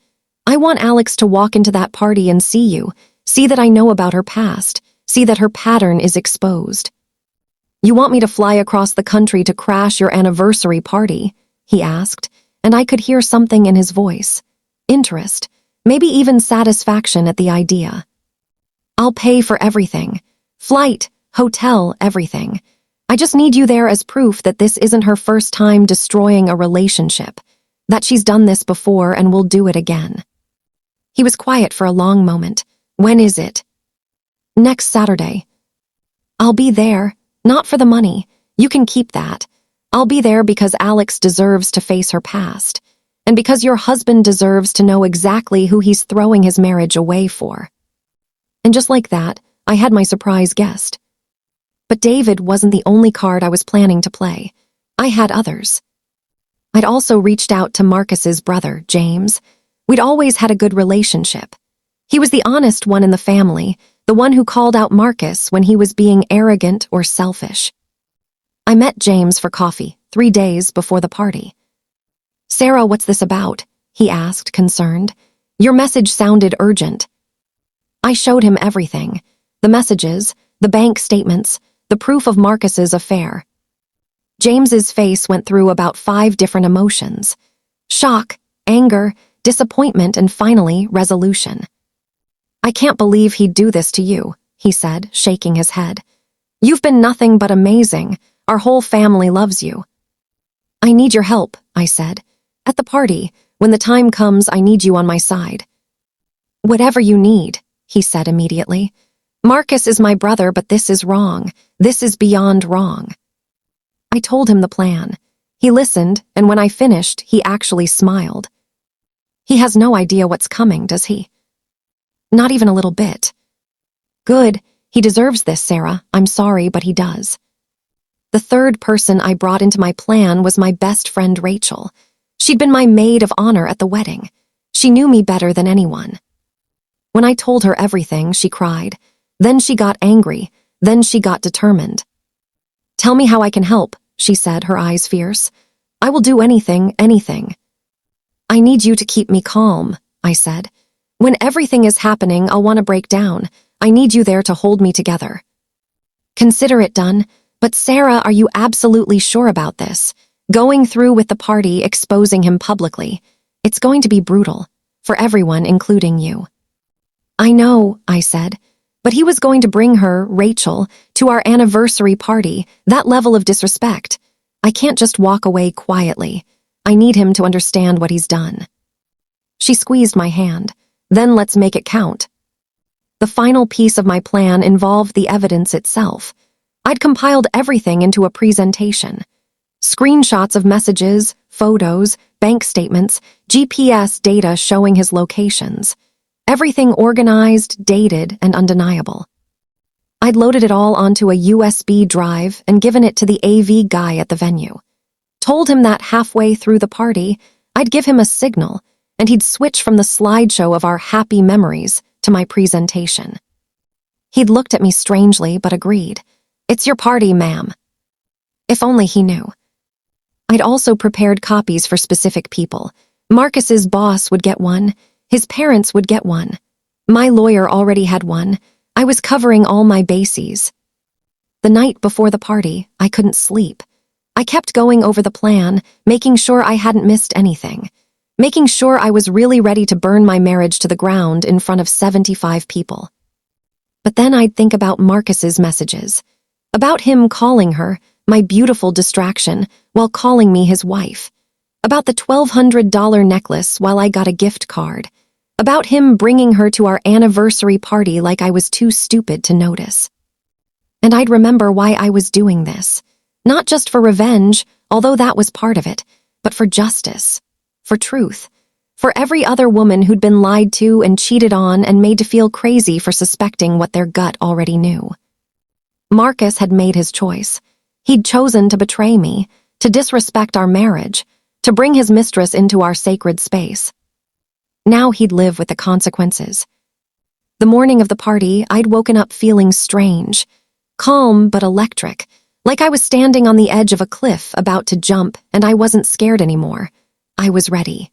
I want Alex to walk into that party and see you, see that I know about her past, see that her pattern is exposed. You want me to fly across the country to crash your anniversary party? He asked, and I could hear something in his voice. Interest, maybe even satisfaction at the idea. I'll pay for everything. Flight, hotel, everything. I just need you there as proof that this isn't her first time destroying a relationship, that she's done this before and will do it again. He was quiet for a long moment. When is it? Next Saturday. I'll be there, not for the money. You can keep that. I'll be there because Alex deserves to face her past, and because your husband deserves to know exactly who he's throwing his marriage away for. And just like that, I had my surprise guest. But David wasn't the only card I was planning to play. I had others. I'd also reached out to Marcus's brother, James. We'd always had a good relationship. He was the honest one in the family, the one who called out Marcus when he was being arrogant or selfish. I met James for coffee 3 days before the party. Sarah, what's this about? He asked, concerned. Your message sounded urgent. I showed him everything. The messages, the bank statements, the proof of Marcus's affair. James's face went through about 5 different emotions: shock, anger, disappointment, and finally, resolution. "I can't believe he'd do this to you," he said, shaking his head. "You've been nothing but amazing. Our whole family loves you." "I need your help," I said. "At the party, when the time comes, I need you on my side." "Whatever you need," he said immediately. "Marcus is my brother, but this is wrong. This is beyond wrong." I told him the plan. He listened, and when I finished, he actually smiled. "He has no idea what's coming, does he?" "Not even a little bit." "Good. He deserves this, Sarah. I'm sorry, but he does." The third person I brought into my plan was my best friend Rachel. She'd been my maid of honor at the wedding. She knew me better than anyone. When I told her everything, she cried. Then she got angry. Then she got determined. "Tell me how I can help," she said, her eyes fierce. "I will do anything, anything." "I need you to keep me calm," I said. "When everything is happening, I'll want to break down. I need you there to hold me together." "Consider it done. But Sarah, are you absolutely sure about this? Going through with the party, exposing him publicly. It's going to be brutal. For everyone, including you." "I know," I said. "But he was going to bring her, Rachel, to our anniversary party. That level of disrespect. I can't just walk away quietly. I need him to understand what he's done." She squeezed my hand. "Then let's make it count." The final piece of my plan involved the evidence itself. I'd compiled everything into a presentation. Screenshots of messages, photos, bank statements, GPS data showing his locations. Everything organized, dated, and undeniable. I'd loaded it all onto a USB drive and given it to the AV guy at the venue. Told him that halfway through the party, I'd give him a signal, and he'd switch from the slideshow of our happy memories to my presentation. He'd looked at me strangely, but agreed. "It's your party, ma'am." If only he knew. I'd also prepared copies for specific people. Marcus's boss would get one. His parents would get one. My lawyer already had one. I was covering all my bases. The night before the party, I couldn't sleep. I kept going over the plan, making sure I hadn't missed anything. Making sure I was really ready to burn my marriage to the ground in front of 75 people. But then I'd think about Marcus's messages. About him calling her, my beautiful distraction, while calling me his wife. About the $1,200 necklace while I got a gift card. About him bringing her to our anniversary party like I was too stupid to notice. And I'd remember why I was doing this. Not just for revenge, although that was part of it, but for justice. For truth. For every other woman who'd been lied to and cheated on and made to feel crazy for suspecting what their gut already knew. Marcus had made his choice. He'd chosen to betray me, to disrespect our marriage, to bring his mistress into our sacred space. Now he'd live with the consequences. The morning of the party, I'd woken up feeling strange, calm but electric, like I was standing on the edge of a cliff about to jump, and I wasn't scared anymore. I was ready.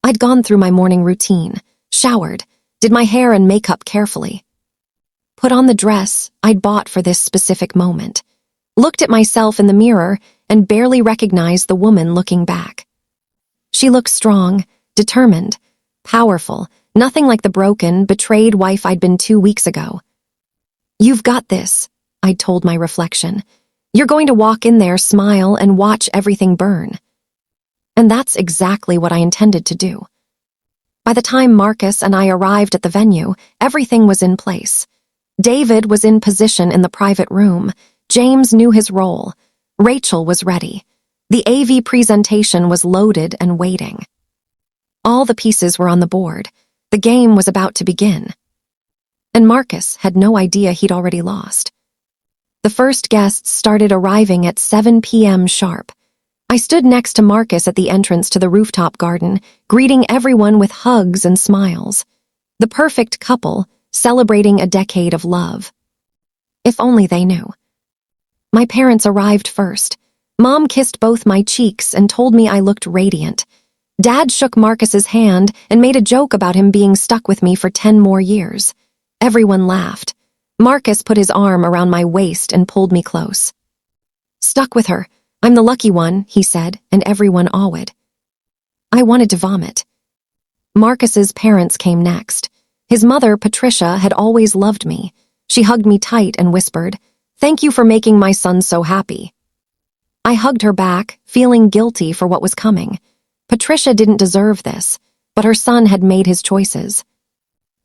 I'd gone through my morning routine, showered, did my hair and makeup carefully. Put on the dress I'd bought for this specific moment. Looked at myself in the mirror and barely recognized the woman looking back. She looked strong, determined, powerful, nothing like the broken, betrayed wife I'd been 2 weeks ago. "You've got this," I'd told my reflection. "You're going to walk in there, smile, and watch everything burn." And that's exactly what I intended to do. By the time Marcus and I arrived at the venue, everything was in place. David was in position in the private room. James knew his role. Rachel was ready. The AV presentation was loaded and waiting. All the pieces were on the board. The game was about to begin. And Marcus had no idea he'd already lost. The first guests started arriving at 7 p.m. sharp. I stood next to Marcus at the entrance to the rooftop garden, greeting everyone with hugs and smiles. The perfect couple, celebrating a decade of love. If only they knew. My parents arrived first. Mom kissed both my cheeks and told me I looked radiant. Dad shook Marcus's hand and made a joke about him being stuck with me for 10 more years. Everyone laughed. Marcus put his arm around my waist and pulled me close. "Stuck with her. I'm the lucky one," he said, and everyone awed. I wanted to vomit. Marcus's parents came next. His mother, Patricia, had always loved me. She hugged me tight and whispered, "Thank you for making my son so happy." I hugged her back, feeling guilty for what was coming. Patricia didn't deserve this, but her son had made his choices.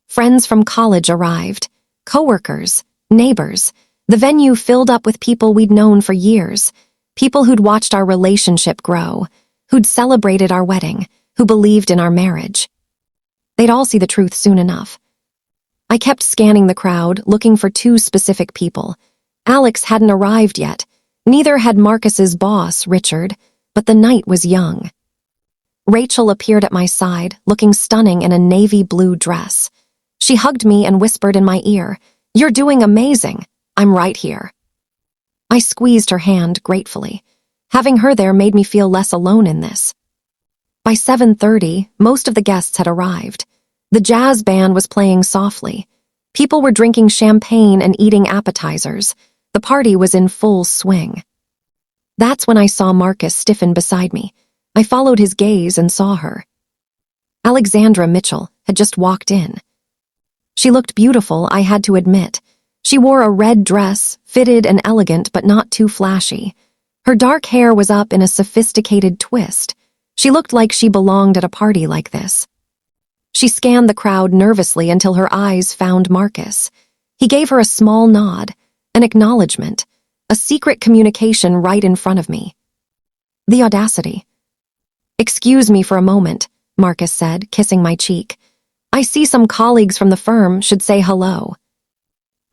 Friends from college arrived, coworkers, neighbors. The venue filled up with people we'd known for years, people who'd watched our relationship grow, who'd celebrated our wedding, who believed in our marriage. They'd all see the truth soon enough. I kept scanning the crowd, looking for two specific people. Alex hadn't arrived yet. Neither had Marcus's boss, Richard, but the night was young. Rachel appeared at my side, looking stunning in a navy blue dress. She hugged me and whispered in my ear, "You're doing amazing. I'm right here." I squeezed her hand gratefully. Having her there made me feel less alone in this. By 7:30, most of the guests had arrived. The jazz band was playing softly. People were drinking champagne and eating appetizers. The party was in full swing. That's when I saw Marcus stiffen beside me. I followed his gaze and saw her. Alexandra Mitchell had just walked in. She looked beautiful, I had to admit. She wore a red dress, fitted and elegant but not too flashy. Her dark hair was up in a sophisticated twist. She looked like she belonged at a party like this. She scanned the crowd nervously until her eyes found Marcus. He gave her a small nod, an acknowledgement, a secret communication right in front of me. The audacity. "Excuse me for a moment," Marcus said, kissing my cheek. "I see some colleagues from the firm should say hello."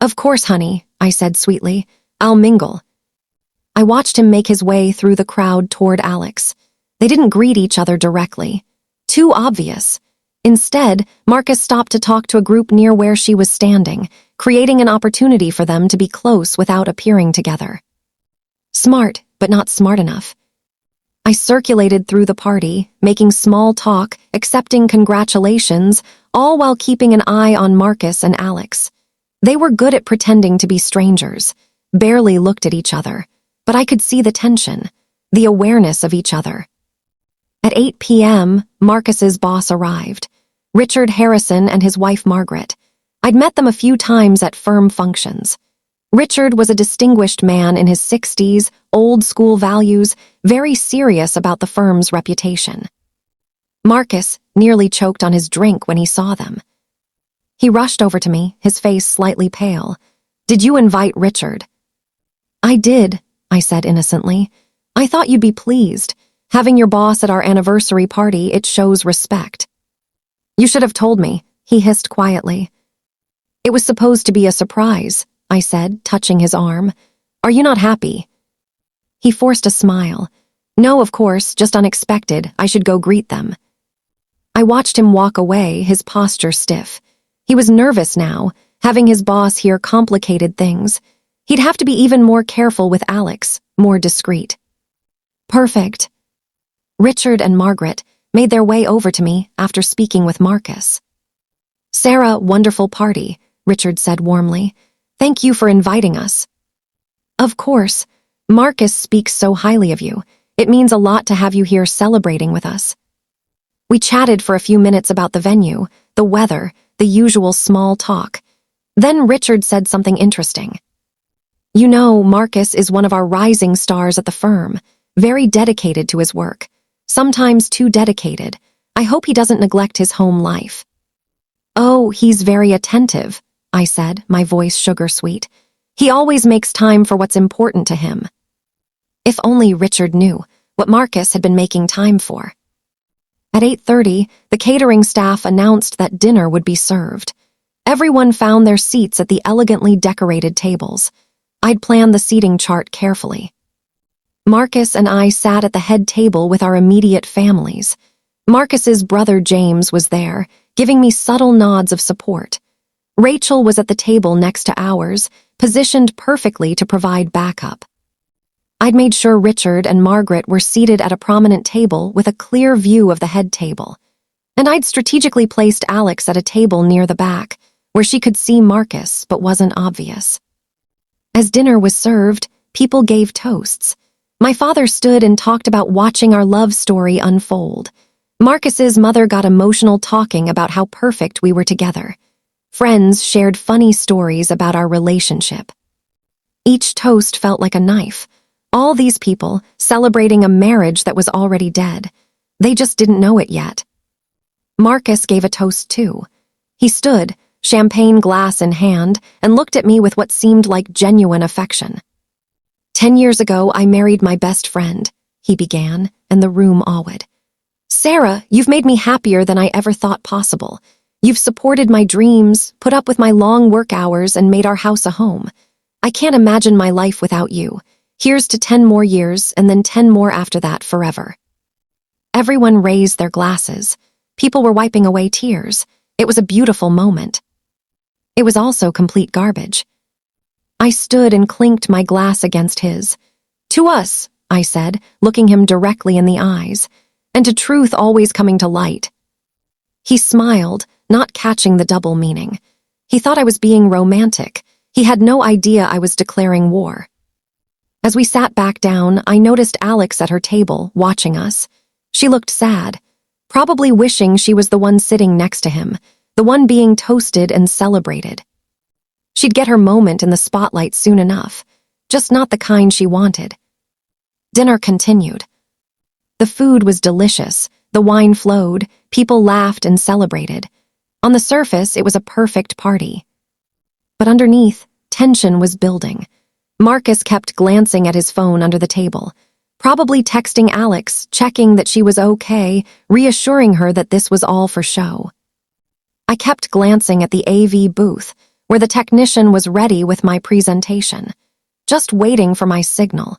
"Of course, honey," I said sweetly. "I'll mingle." I watched him make his way through the crowd toward Alex. They didn't greet each other directly. Too obvious. Instead, Marcus stopped to talk to a group near where she was standing, creating an opportunity for them to be close without appearing together. Smart, but not smart enough. I circulated through the party, making small talk, accepting congratulations, all while keeping an eye on Marcus and Alex. They were good at pretending to be strangers, barely looked at each other, but I could see the tension, the awareness of each other. At 8 p.m., Marcus's boss arrived, Richard Harrison and his wife Margaret. I'd met them a few times at firm functions. Richard was a distinguished man in his 60s, old-school values, very serious about the firm's reputation. Marcus nearly choked on his drink when he saw them. He rushed over to me, his face slightly pale. "Did you invite Richard?" "I did," I said innocently. "I thought you'd be pleased. Having your boss at our anniversary party, it shows respect." "You should have told me," he hissed quietly. "It was supposed to be a surprise," I said, touching his arm. "Are you not happy?" He forced a smile. "No, of course, just unexpected. I should go greet them." I watched him walk away, his posture stiff. He was nervous now. Having his boss hear complicated things. He'd have to be even more careful with Alex, more discreet. "Perfect." Richard and Margaret made their way over to me after speaking with Marcus. "Sarah, wonderful party," Richard said warmly. "Thank you for inviting us." "Of course. Marcus speaks so highly of you. It means a lot to have you here celebrating with us." We chatted for a few minutes about the venue, the weather, the usual small talk. Then Richard said something interesting. "You know, Marcus is one of our rising stars at the firm, very dedicated to his work. Sometimes too dedicated. I hope he doesn't neglect his home life." "Oh, he's very attentive," I said, my voice sugar-sweet. "He always makes time for what's important to him." If only Richard knew what Marcus had been making time for. At 8:30, the catering staff announced that dinner would be served. Everyone found their seats at the elegantly decorated tables. I'd planned the seating chart carefully. Marcus and I sat at the head table with our immediate families. Marcus's brother James was there, giving me subtle nods of support. Rachel was at the table next to ours, positioned perfectly to provide backup. I'd made sure Richard and Margaret were seated at a prominent table with a clear view of the head table. And I'd strategically placed Alex at a table near the back, where she could see Marcus but wasn't obvious. As dinner was served, people gave toasts. My father stood and talked about watching our love story unfold. Marcus's mother got emotional talking about how perfect we were together. Friends shared funny stories about our relationship. Each toast felt like a knife. All these people celebrating a marriage that was already dead. They just didn't know it yet. Marcus gave a toast too. He stood, champagne glass in hand, and looked at me with what seemed like genuine affection. 10 years ago, I married my best friend, he began, and the room awed. Sarah, you've made me happier than I ever thought possible. You've supported my dreams, put up with my long work hours, and made our house a home. I can't imagine my life without you. Here's to 10 more years, and then 10 more after that forever. Everyone raised their glasses. People were wiping away tears. It was a beautiful moment. It was also complete garbage. I stood and clinked my glass against his. To us, I said, looking him directly in the eyes, and to truth always coming to light. He smiled, not catching the double meaning. He thought I was being romantic. He had no idea I was declaring war. As we sat back down, I noticed Alex at her table, watching us. She looked sad, probably wishing she was the one sitting next to him, the one being toasted and celebrated. She'd get her moment in the spotlight soon enough, just not the kind she wanted. Dinner continued. The food was delicious, the wine flowed, people laughed and celebrated. On the surface, it was a perfect party. But underneath, tension was building. Marcus kept glancing at his phone under the table, probably texting Alex, checking that she was okay, reassuring her that this was all for show. I kept glancing at the AV booth, where the technician was ready with my presentation, just waiting for my signal.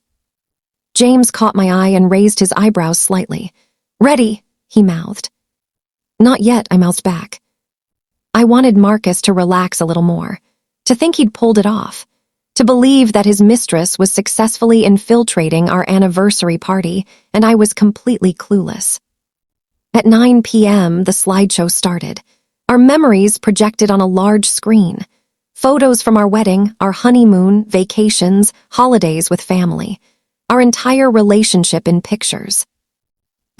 James caught my eye and raised his eyebrows slightly. Ready, he mouthed. Not yet, I mouthed back. I wanted Marcus to relax a little more, to think he'd pulled it off, to believe that his mistress was successfully infiltrating our anniversary party, and I was completely clueless. At 9 p.m., the slideshow started. Our memories projected on a large screen. Photos from our wedding, our honeymoon, vacations, holidays with family. Our entire relationship in pictures.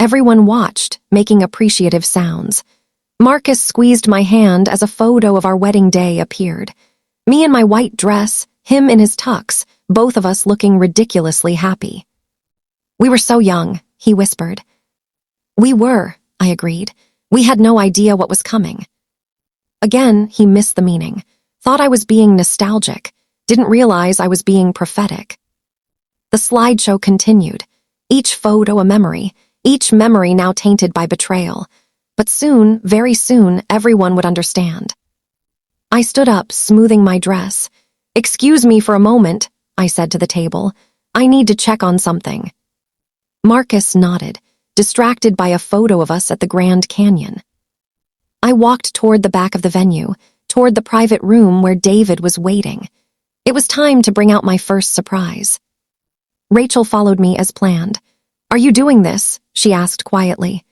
Everyone watched, making appreciative sounds. Marcus squeezed my hand as a photo of our wedding day appeared. Me in my white dress, him in his tux, both of us looking ridiculously happy. We were so young, he whispered. We were, I agreed. We had no idea what was coming. Again, he missed the meaning. Thought I was being nostalgic. Didn't realize I was being prophetic. The slideshow continued. Each photo a memory. Each memory now tainted by betrayal. But soon, very soon, everyone would understand. I stood up, smoothing my dress. Excuse me for a moment, I said to the table. I need to check on something. Marcus nodded, distracted by a photo of us at the Grand Canyon. I walked toward the back of the venue, toward the private room where David was waiting. It was time to bring out my first surprise. Rachel followed me as planned. Are you doing this? She asked quietly.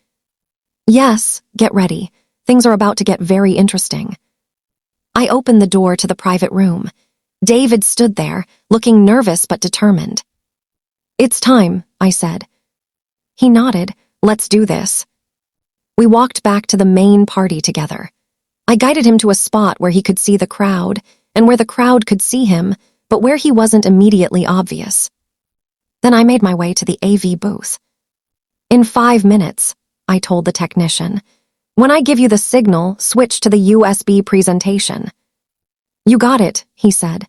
Yes, get ready. Things are about to get very interesting. I opened the door to the private room. David stood there, looking nervous but determined. It's time, I said. He nodded. Let's do this. We walked back to the main party together. I guided him to a spot where he could see the crowd, and where the crowd could see him, but where he wasn't immediately obvious. Then I made my way to the AV booth. In 5 minutes, I told the technician. When I give you the signal, switch to the USB presentation. You got it, he said.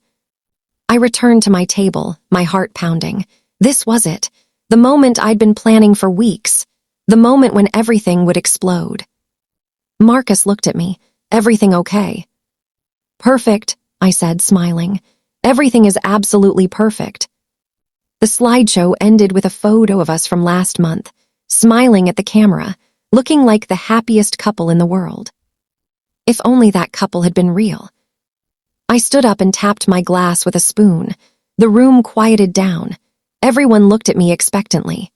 I returned to my table, my heart pounding. This was it, the moment I'd been planning for weeks, the moment when everything would explode. Marcus looked at me. Everything okay? Perfect, I said, smiling. Everything is absolutely perfect. The slideshow ended with a photo of us from last month, smiling at the camera, looking like the happiest couple in the world. If only that couple had been real. I stood up and tapped my glass with a spoon. The room quieted down. Everyone looked at me expectantly.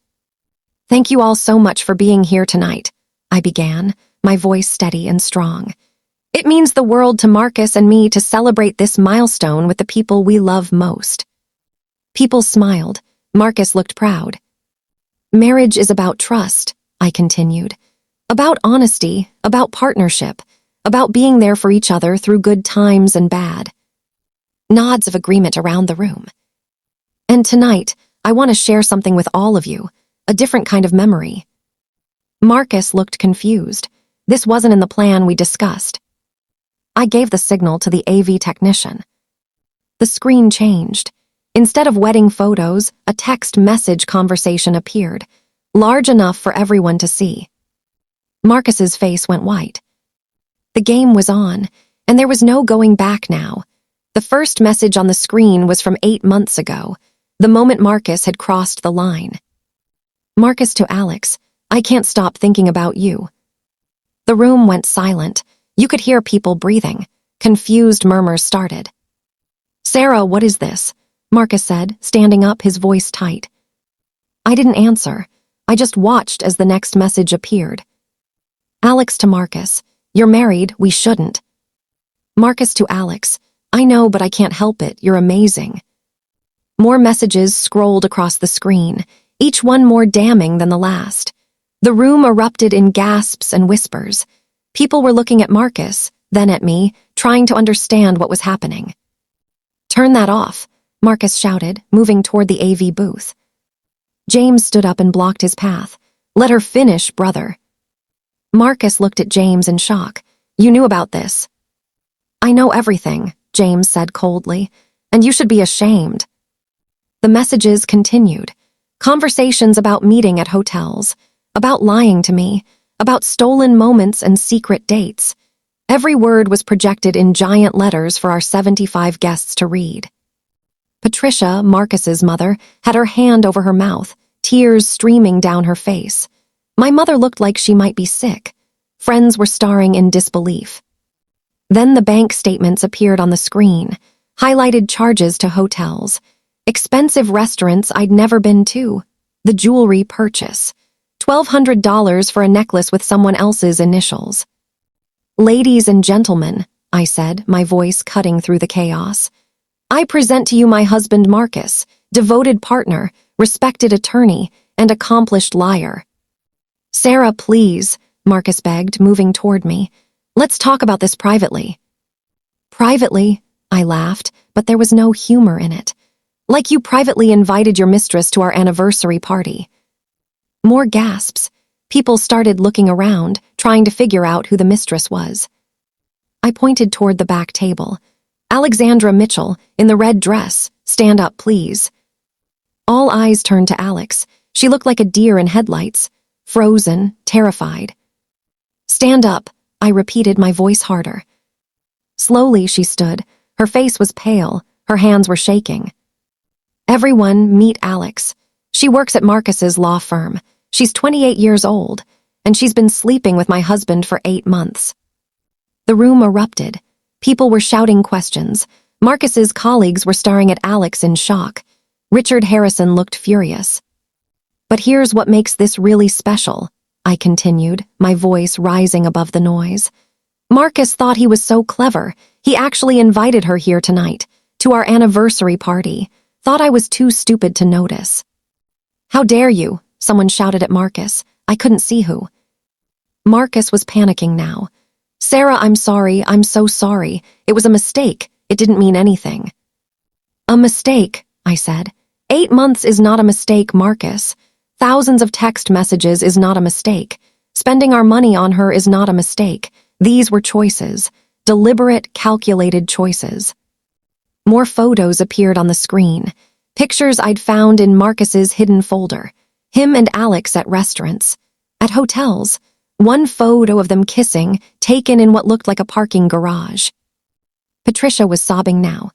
Thank you all so much for being here tonight, I began, my voice steady and strong. It means the world to Marcus and me to celebrate this milestone with the people we love most. People smiled. Marcus looked proud. Marriage is about trust, I continued. About honesty, about partnership, about being there for each other through good times and bad. Nods of agreement around the room. And tonight, I want to share something with all of you, a different kind of memory. Marcus looked confused. This wasn't in the plan we discussed. I gave the signal to the AV technician. The screen changed. Instead of wedding photos, a text message conversation appeared, large enough for everyone to see. Marcus's face went white. The game was on, and there was no going back now. The first message on the screen was from 8 months ago, the moment Marcus had crossed the line. Marcus to Alex, I can't stop thinking about you. The room went silent. You could hear people breathing. Confused murmurs started. Sarah, what is this? Marcus said, standing up, his voice tight. I didn't answer. I just watched as the next message appeared. Alex to Marcus, you're married, we shouldn't. Marcus to Alex, I know, but I can't help it, you're amazing. More messages scrolled across the screen, each one more damning than the last. The room erupted in gasps and whispers. People were looking at Marcus, then at me, trying to understand what was happening. Turn that off, Marcus shouted, moving toward the AV booth. James stood up and blocked his path. Let her finish, brother. Marcus looked at James in shock. You knew about this. I know everything, James said coldly, and you should be ashamed. The messages continued. Conversations about meeting at hotels, about lying to me, about stolen moments and secret dates. Every word was projected in giant letters for our 75 guests to read. Patricia, Marcus's mother, had her hand over her mouth, tears streaming down her face. My mother looked like she might be sick. Friends were staring in disbelief. Then the bank statements appeared on the screen, highlighted charges to hotels, expensive restaurants I'd never been to, the jewelry purchase, $1,200 for a necklace with someone else's initials. Ladies and gentlemen, I said, my voice cutting through the chaos, I present to you my husband Marcus, devoted partner, respected attorney, and accomplished liar. Sarah, please, Marcus begged, moving toward me. Let's talk about this privately. Privately, I laughed, but there was no humor in it. Like you privately invited your mistress to our anniversary party. More gasps. People started looking around, trying to figure out who the mistress was. I pointed toward the back table. Alexandra Mitchell, in the red dress. Stand up, please. All eyes turned to Alex. She looked like a deer in headlights, frozen, terrified. Stand up, I repeated, my voice harder. Slowly she stood. Her face was pale. Her hands were shaking. Everyone, meet Alex. She works at Marcus's law firm. She's 28 years old, and she's been sleeping with my husband for 8 months. The room erupted. People were shouting questions. Marcus's colleagues were staring at Alex in shock. Richard Harrison looked furious. But here's what makes this really special, I continued, my voice rising above the noise. Marcus thought he was so clever. He actually invited her here tonight, to our anniversary party. Thought I was too stupid to notice. How dare you? Someone shouted at Marcus. I couldn't see who. Marcus was panicking now. Sarah, I'm sorry. I'm so sorry. It was a mistake. It didn't mean anything. A mistake, I said. 8 months is not a mistake, Marcus. Thousands of text messages is not a mistake. Spending our money on her is not a mistake. These were choices. Deliberate, calculated choices. More photos appeared on the screen. Pictures I'd found in Marcus's hidden folder. Him and Alex at restaurants. At hotels. One photo of them kissing, taken in what looked like a parking garage. Patricia was sobbing now.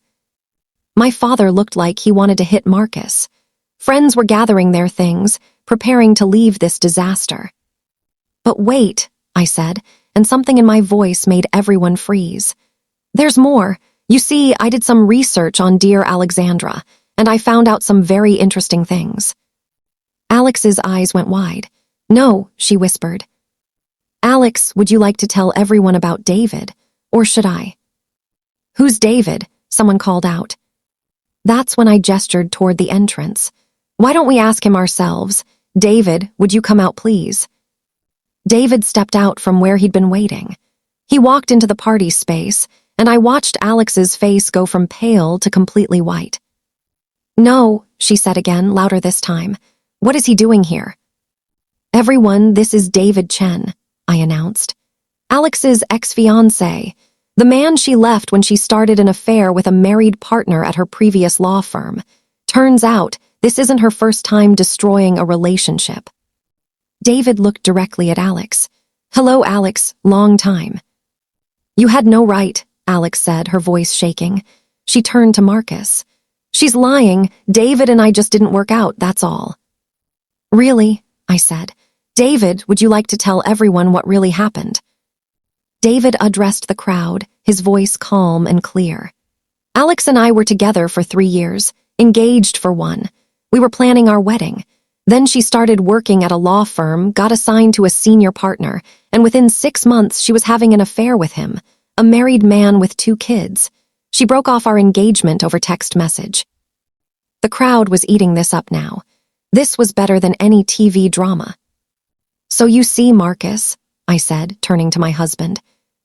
My father looked like he wanted to hit Marcus. Friends were gathering their things, preparing to leave this disaster. But wait, I said, and something in my voice made everyone freeze. There's more. You see, I did some research on dear Alexandra, and I found out some very interesting things. Alex's eyes went wide. No, she whispered. Alex, would you like to tell everyone about David? Or should I? Who's David? Someone called out. That's when I gestured toward the entrance. Why don't we ask him ourselves? David, would you come out, please? David stepped out from where he'd been waiting. He walked into the party space, and I watched Alex's face go from pale to completely white. No, she said again, louder this time. What is he doing here? Everyone, this is David Chen, I announced. Alex's ex-fiancé, the man she left when she started an affair with a married partner at her previous law firm. Turns out, this isn't her first time destroying a relationship. David looked directly at Alex. Hello, Alex, long time. You had no right, Alex said, her voice shaking. She turned to Marcus. She's lying. David and I just didn't work out, that's all. Really? I said. David, would you like to tell everyone what really happened? David addressed the crowd, his voice calm and clear. Alex and I were together for 3 years, engaged for 1. We were planning our wedding. Then she started working at a law firm, got assigned to a senior partner, and within 6 months she was having an affair with him, a married man with 2 kids. She broke off our engagement over text message. The crowd was eating this up now. This was better than any TV drama. So you see, Marcus, I said, turning to my husband.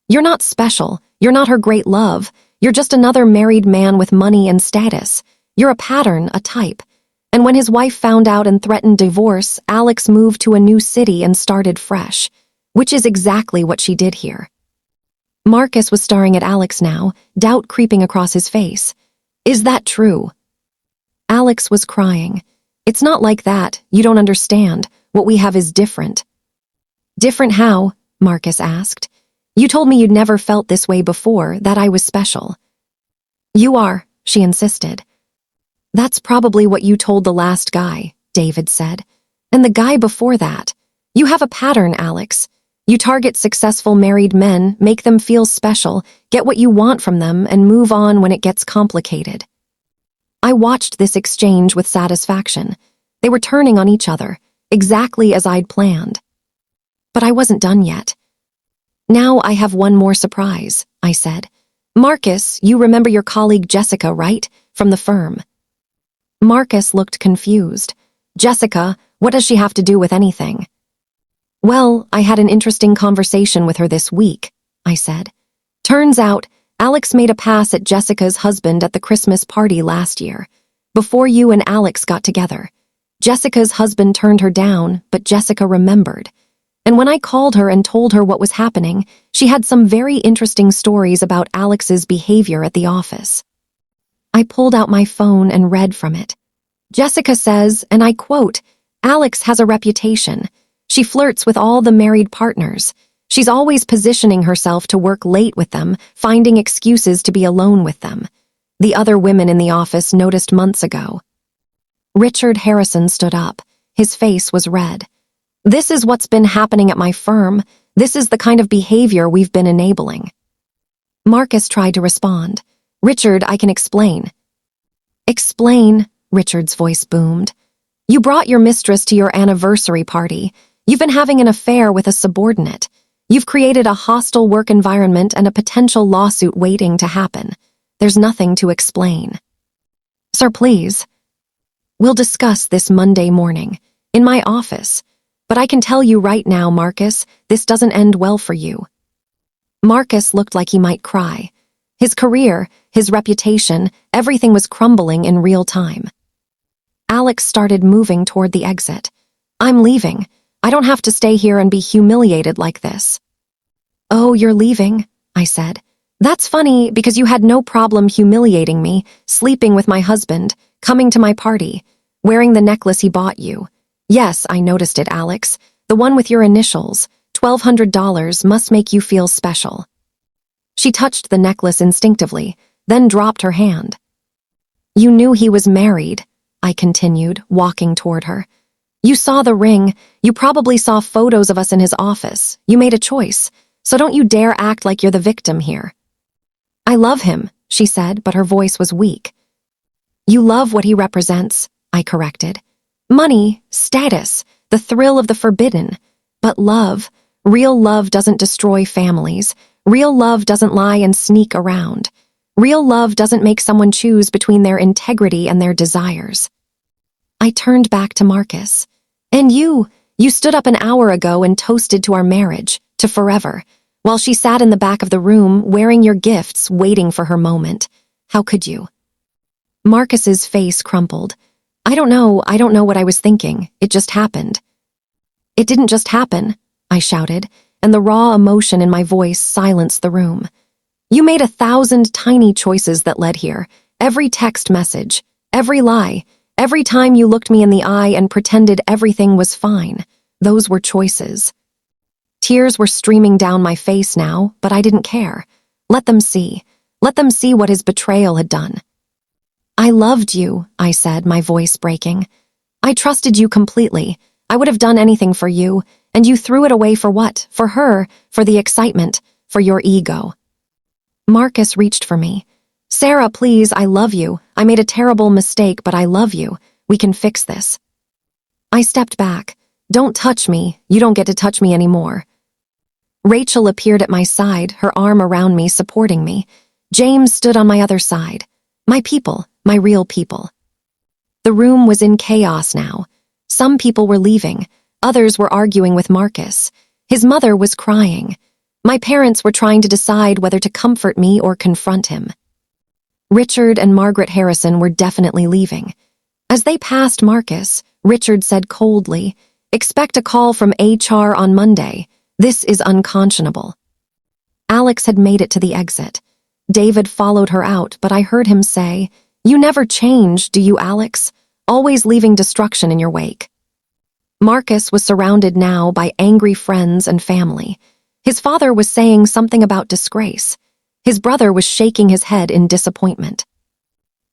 You're not special. You're not her great love. You're just another married man with money and status. You're a pattern, a type. And when his wife found out and threatened divorce, Alex moved to a new city and started fresh, which is exactly what she did here. Marcus was staring at Alex now, doubt creeping across his face. Is that true? Alex was crying. It's not like that. You don't understand. What we have is different. Different how? Marcus asked. You told me you'd never felt this way before, that I was special. You are, she insisted. That's probably what you told the last guy, David said. And the guy before that. You have a pattern, Alex. You target successful married men, make them feel special, get what you want from them, and move on when it gets complicated. I watched this exchange with satisfaction. They were turning on each other, exactly as I'd planned. But I wasn't done yet. Now I have one more surprise, I said. Marcus, you remember your colleague Jessica, right? From the firm. Marcus looked confused. Jessica, what does she have to do with anything? Well, I had an interesting conversation with her this week, I said. Turns out, Alex made a pass at Jessica's husband at the Christmas party last year, before you and Alex got together. Jessica's husband turned her down, but Jessica remembered. And when I called her and told her what was happening, she had some very interesting stories about Alex's behavior at the office. I pulled out my phone and read from it. Jessica says, and I quote, Alex has a reputation. She flirts with all the married partners. She's always positioning herself to work late with them, finding excuses to be alone with them. The other women in the office noticed months ago. Richard Harrison stood up. His face was red. This is what's been happening at my firm. This is the kind of behavior we've been enabling. Marcus tried to respond. Richard, I can explain. Explain, Richard's voice boomed. You brought your mistress to your anniversary party. You've been having an affair with a subordinate. You've created a hostile work environment and a potential lawsuit waiting to happen. There's nothing to explain. Sir, please. We'll discuss this Monday morning, in my office. But I can tell you right now, Marcus, this doesn't end well for you. Marcus looked like he might cry. His career, his reputation, everything was crumbling in real time. Alex started moving toward the exit. I'm leaving. I don't have to stay here and be humiliated like this. Oh, you're leaving, I said. That's funny because you had no problem humiliating me, sleeping with my husband, coming to my party, wearing the necklace he bought you. Yes, I noticed it, Alex. The one with your initials, $1,200, must make you feel special. She touched the necklace instinctively, then dropped her hand. You knew he was married, I continued, walking toward her. You saw the ring. You probably saw photos of us in his office. You made a choice, so don't you dare act like you're the victim here. I love him, she said, but her voice was weak. You love what he represents, I corrected. Money, status, the thrill of the forbidden. But love, real love doesn't destroy families. Real love doesn't lie and sneak around. Real love doesn't make someone choose between their integrity and their desires. I turned back to Marcus. And you stood up an hour ago and toasted to our marriage, to forever, while she sat in the back of the room wearing your gifts, waiting for her moment. How could you? Marcus's face crumpled. I don't know what I was thinking. It just happened. It didn't just happen, I shouted, and the raw emotion in my voice silenced the room. You made 1,000 tiny choices that led here. Every text message, every lie, every time you looked me in the eye and pretended everything was fine. Those were choices. Tears were streaming down my face now, but I didn't care. Let them see. Let them see what his betrayal had done. I loved you, I said, my voice breaking. I trusted you completely. I would have done anything for you, and you threw it away for what? For her, for the excitement, for your ego. Marcus reached for me. Sarah, please, I love you. I made a terrible mistake, but I love you. We can fix this. I stepped back. Don't touch me. You don't get to touch me anymore. Rachel appeared at my side, her arm around me, supporting me. James stood on my other side. My people, my real people. The room was in chaos now. Some people were leaving. Others were arguing with Marcus. His mother was crying. My parents were trying to decide whether to comfort me or confront him. Richard and Margaret Harrison were definitely leaving. As they passed Marcus, Richard said coldly, "Expect a call from HR on Monday. This is unconscionable." Alex had made it to the exit. David followed her out, but I heard him say, "You never change, do you, Alex? Always leaving destruction in your wake." Marcus was surrounded now by angry friends and family. His father was saying something about disgrace. His brother was shaking his head in disappointment.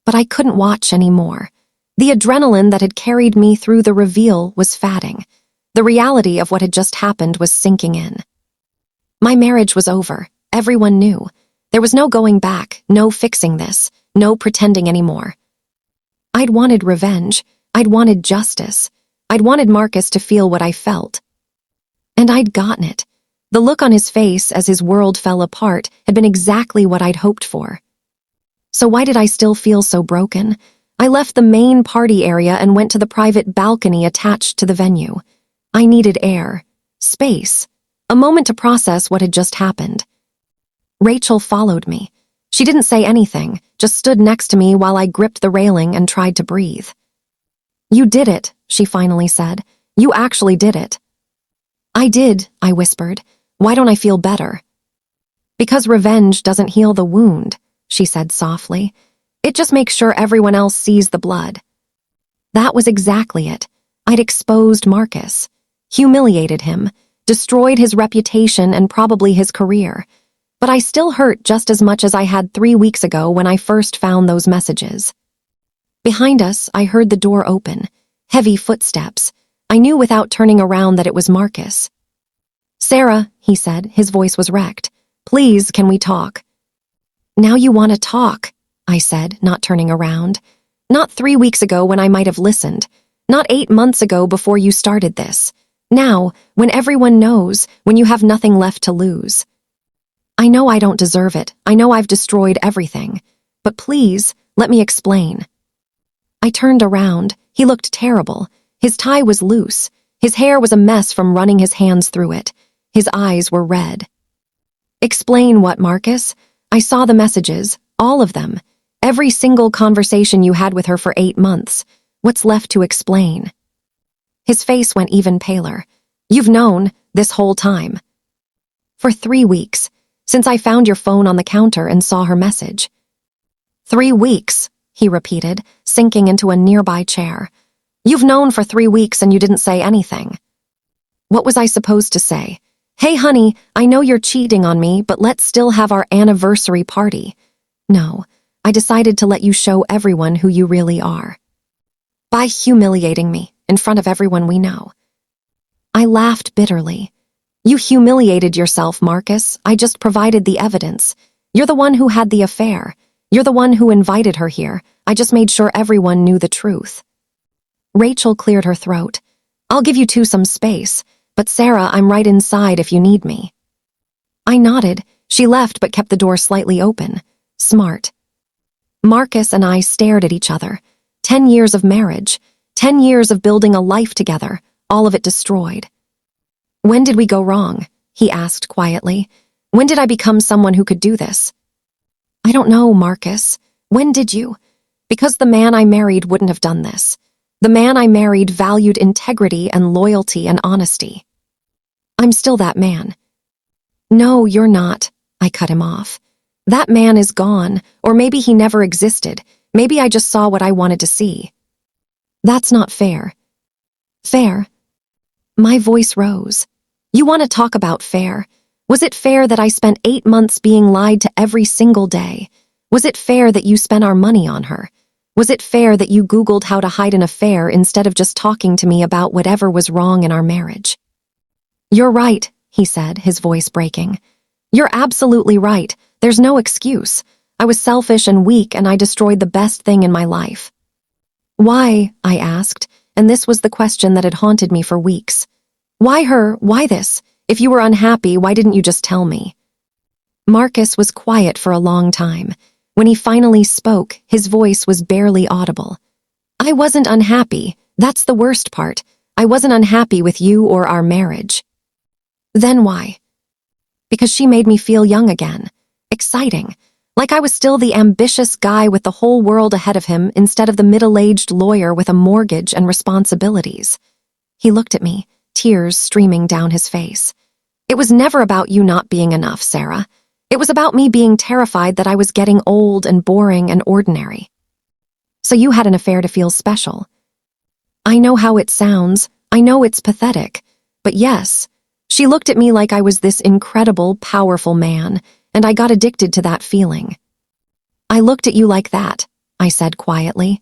But I couldn't watch anymore. The adrenaline that had carried me through the reveal was fading. The reality of what had just happened was sinking in. My marriage was over. Everyone knew. There was no going back, no fixing this, no pretending anymore. I'd wanted revenge. I'd wanted justice. I'd wanted Marcus to feel what I felt. And I'd gotten it. The look on his face as his world fell apart had been exactly what I'd hoped for. So why did I still feel so broken? I left the main party area and went to the private balcony attached to the venue. I needed air, space, a moment to process what had just happened. Rachel followed me. She didn't say anything, just stood next to me while I gripped the railing and tried to breathe. "You did it," she finally said. "You actually did it." "I did," I whispered. "Why don't I feel better?" "Because revenge doesn't heal the wound," she said softly. "It just makes sure everyone else sees the blood." That was exactly it. I'd exposed Marcus, humiliated him, destroyed his reputation and probably his career. But I still hurt just as much as I had 3 weeks ago when I first found those messages. Behind us, I heard the door open. Heavy footsteps. I knew without turning around that it was Marcus. "Sarah," he said, his voice was wrecked. "Please, can we talk?" "Now you want to talk," I said, not turning around. "Not 3 weeks ago when I might have listened. Not 8 months ago before you started this. Now, when everyone knows, when you have nothing left to lose. I know I don't deserve it. I know I've destroyed everything. But please, let me explain." I turned around. He looked terrible. His tie was loose. His hair was a mess from running his hands through it. His eyes were red. "Explain what, Marcus? I saw the messages, all of them. Every single conversation you had with her for 8 months. What's left to explain?" His face went even paler. "You've known, this whole time." "For 3 weeks. Since I found your phone on the counter and saw her message." 3 weeks, he repeated, sinking into a nearby chair. "You've known for 3 weeks and you didn't say anything." What was I supposed to say? "Hey, honey, I know you're cheating on me, but let's still have our anniversary party." No, I decided to let you show everyone who you really are. By humiliating me in front of everyone we know. I laughed bitterly. "You humiliated yourself, Marcus. I just provided the evidence. You're the one who had the affair. You're the one who invited her here. I just made sure everyone knew the truth." Rachel cleared her throat. "I'll give you two some space, but Sarah, I'm right inside if you need me." I nodded. She left but kept the door slightly open. Smart. Marcus and I stared at each other. 10 years of marriage, 10 years of building a life together, all of it destroyed. When did we go wrong? He asked quietly. When did I become someone who could do this? I don't know, Marcus. When did you? Because the man I married wouldn't have done this. The man I married valued integrity and loyalty and honesty. I'm still that man. No, you're not. I cut him off. That man is gone, or maybe he never existed. Maybe I just saw what I wanted to see. That's not fair. Fair? My voice rose. You want to talk about fair? Was it fair that I spent 8 months being lied to every single day? Was it fair that you spent our money on her? Was it fair that you Googled how to hide an affair instead of just talking to me about whatever was wrong in our marriage? You're right, he said, his voice breaking. You're absolutely right. There's no excuse. I was selfish and weak, and I destroyed the best thing in my life. Why? I asked, and this was the question that had haunted me for weeks. Why her? Why this? If you were unhappy, why didn't you just tell me? Marcus was quiet for a long time. When he finally spoke, his voice was barely audible. I wasn't unhappy. That's the worst part. I wasn't unhappy with you or our marriage. Then why? Because she made me feel young again. Exciting. Like I was still the ambitious guy with the whole world ahead of him instead of the middle-aged lawyer with a mortgage and responsibilities. He looked at me, tears streaming down his face. It was never about you not being enough, Sarah. It was about me being terrified that I was getting old and boring and ordinary. So you had an affair to feel special. I know how it sounds. I know it's pathetic. But yes, she looked at me like I was this incredible, powerful man, and I got addicted to that feeling. I looked at you like that, I said quietly.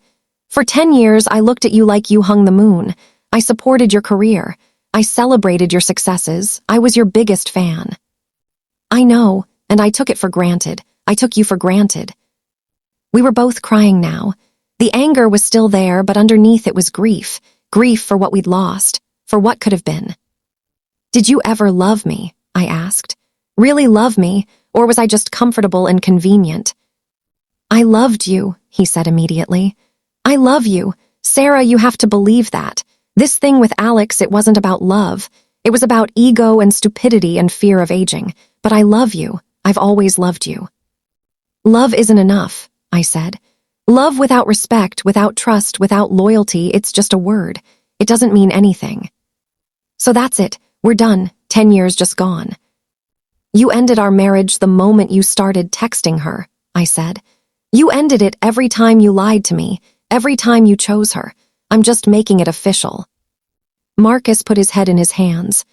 For 10 years, I looked at you like you hung the moon. I supported your career. I celebrated your successes. I was your biggest fan. I know, and I took it for granted. I took you for granted. We were both crying now. The anger was still there, but underneath it was grief. Grief for what we'd lost, for what could have been. Did you ever love me? I asked. Really love me, or was I just comfortable and convenient? I loved you, he said immediately. I love you. Sarah, you have to believe that. This thing with Alex, it wasn't about love. It was about ego and stupidity and fear of aging. But I love you. I've always loved you. Love isn't enough, I said. Love without respect, without trust, without loyalty, it's just a word. It doesn't mean anything. So that's it. We're done. 10 years just gone. You ended our marriage the moment you started texting her, I said. You ended it every time you lied to me, every time you chose her. I'm just making it official. Marcus put his head in his hands.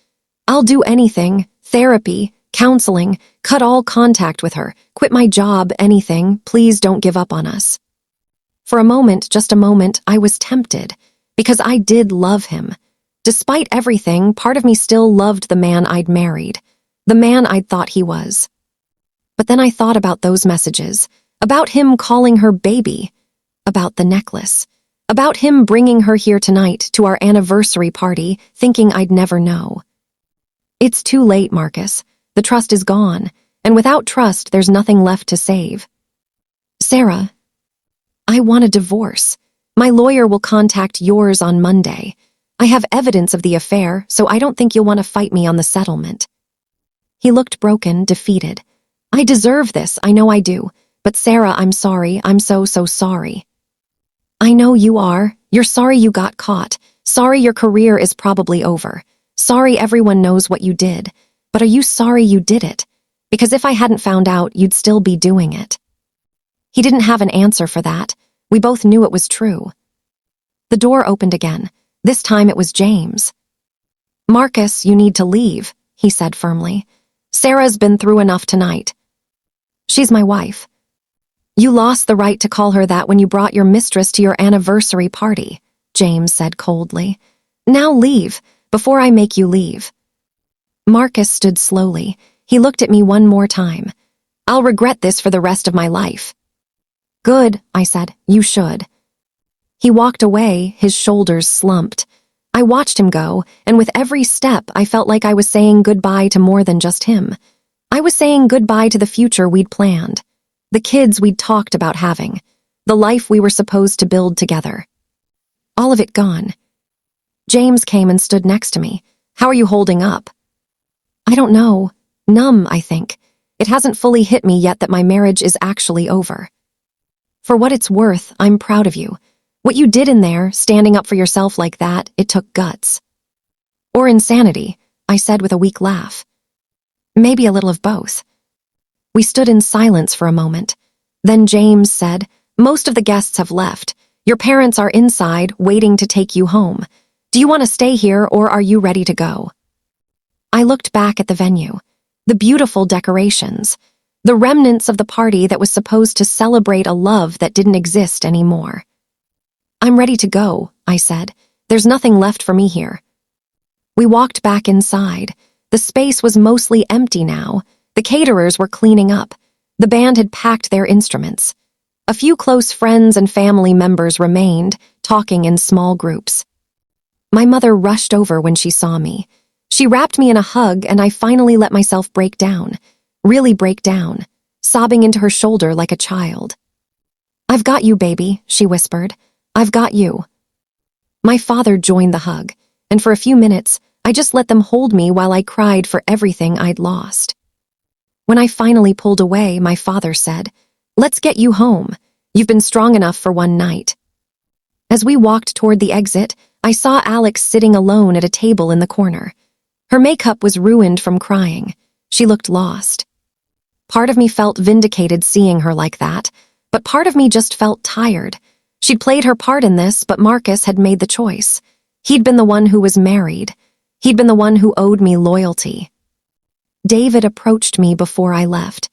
I'll do anything, therapy, counseling, cut all contact with her, quit my job, anything. Please don't give up on us. For a moment, just a moment, I was tempted, because I did love him. Despite everything, part of me still loved the man I'd married, the man I'd thought he was. But then I thought about those messages, about him calling her baby, about the necklace, about him bringing her here tonight to our anniversary party, thinking I'd never know. It's too late, Marcus. The trust is gone, and without trust, there's nothing left to save. Sarah, I want a divorce. My lawyer will contact yours on Monday. I have evidence of the affair, so I don't think you'll want to fight me on the settlement. He looked broken, defeated. I deserve this, I know I do. But Sarah, I'm sorry, I'm so sorry. I know you are. You're sorry you got caught. Sorry your career is probably over. Sorry everyone knows what you did. But are you sorry you did it? Because if I hadn't found out, you'd still be doing it. He didn't have an answer for that. We both knew it was true. The door opened again. This time it was James. Marcus, you need to leave, he said firmly. Sarah's been through enough tonight. She's my wife. You lost the right to call her that when you brought your mistress to your anniversary party, James said coldly. Now leave, before I make you leave. Marcus stood slowly. He looked at me one more time. I'll regret this for the rest of my life. Good, I said. You should. He walked away, his shoulders slumped. I watched him go, and with every step I felt like I was saying goodbye to more than just him. I was saying goodbye to the future we'd planned, the kids we'd talked about having, the life we were supposed to build together. All of it gone. James came and stood next to me. How are you holding up? I don't know. Numb, I think. It hasn't fully hit me yet that my marriage is actually over. For what it's worth, I'm proud of you. What you did in there, standing up for yourself like that, it took guts. Or insanity, I said with a weak laugh. Maybe a little of both. We stood in silence for a moment. Then James said, "Most of the guests have left. Your parents are inside, waiting to take you home. Do you want to stay here or are you ready to go?" I looked back at the venue. The beautiful decorations. The remnants of the party that was supposed to celebrate a love that didn't exist anymore. "I'm ready to go," I said. "There's nothing left for me here." We walked back inside. The space was mostly empty now. The caterers were cleaning up. The band had packed their instruments. A few close friends and family members remained, talking in small groups. My mother rushed over when she saw me. She wrapped me in a hug and I finally let myself break down, really break down, sobbing into her shoulder like a child. "I've got you, baby," she whispered. "I've got you." My father joined the hug, and for a few minutes, I just let them hold me while I cried for everything I'd lost. When I finally pulled away, my father said, "Let's get you home. You've been strong enough for one night." As we walked toward the exit, I saw Alex sitting alone at a table in the corner. Her makeup was ruined from crying. She looked lost. Part of me felt vindicated seeing her like that, but part of me just felt tired. She'd played her part in this, but Marcus had made the choice. He'd been the one who was married. He'd been the one who owed me loyalty. David approached me before I left.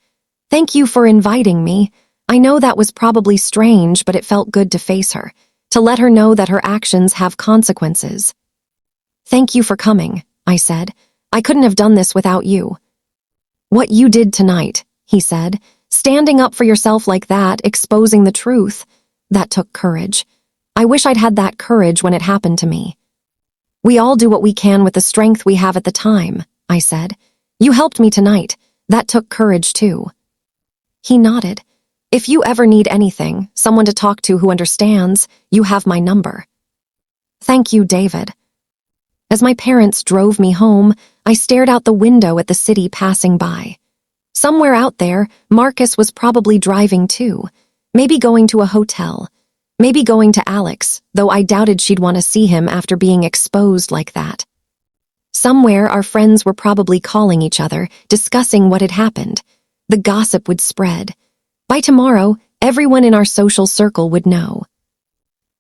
"Thank you for inviting me. I know that was probably strange, but it felt good to face her, to let her know that her actions have consequences." "Thank you for coming," I said. "I couldn't have done this without you." "What you did tonight," he said, "standing up for yourself like that, exposing the truth, that took courage. I wish I'd had that courage when it happened to me." "We all do what we can with the strength we have at the time," I said. "You helped me tonight. That took courage too." He nodded. "If you ever need anything, someone to talk to who understands, you have my number." "Thank you, David." As my parents drove me home, I stared out the window at the city passing by. Somewhere out there, Marcus was probably driving too, maybe going to a hotel, maybe going to Alex, though I doubted she'd want to see him after being exposed like that. Somewhere our friends were probably calling each other, discussing what had happened. The gossip would spread. By tomorrow, everyone in our social circle would know.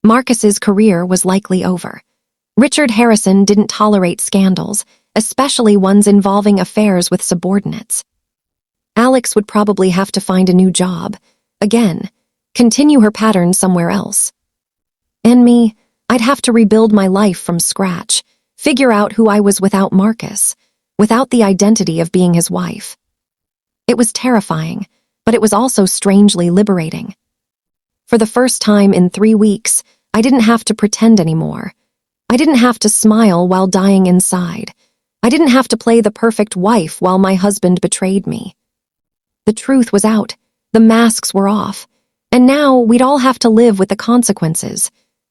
Marcus's career was likely over. Richard Harrison didn't tolerate scandals, especially ones involving affairs with subordinates. Alex would probably have to find a new job. Again, continue her pattern somewhere else. And me, I'd have to rebuild my life from scratch, figure out who I was without Marcus, without the identity of being his wife. It was terrifying, but it was also strangely liberating. For the first time in 3 weeks, I didn't have to pretend anymore. I didn't have to smile while dying inside. I didn't have to play the perfect wife while my husband betrayed me. The truth was out. The masks were off. And now we'd all have to live with the consequences.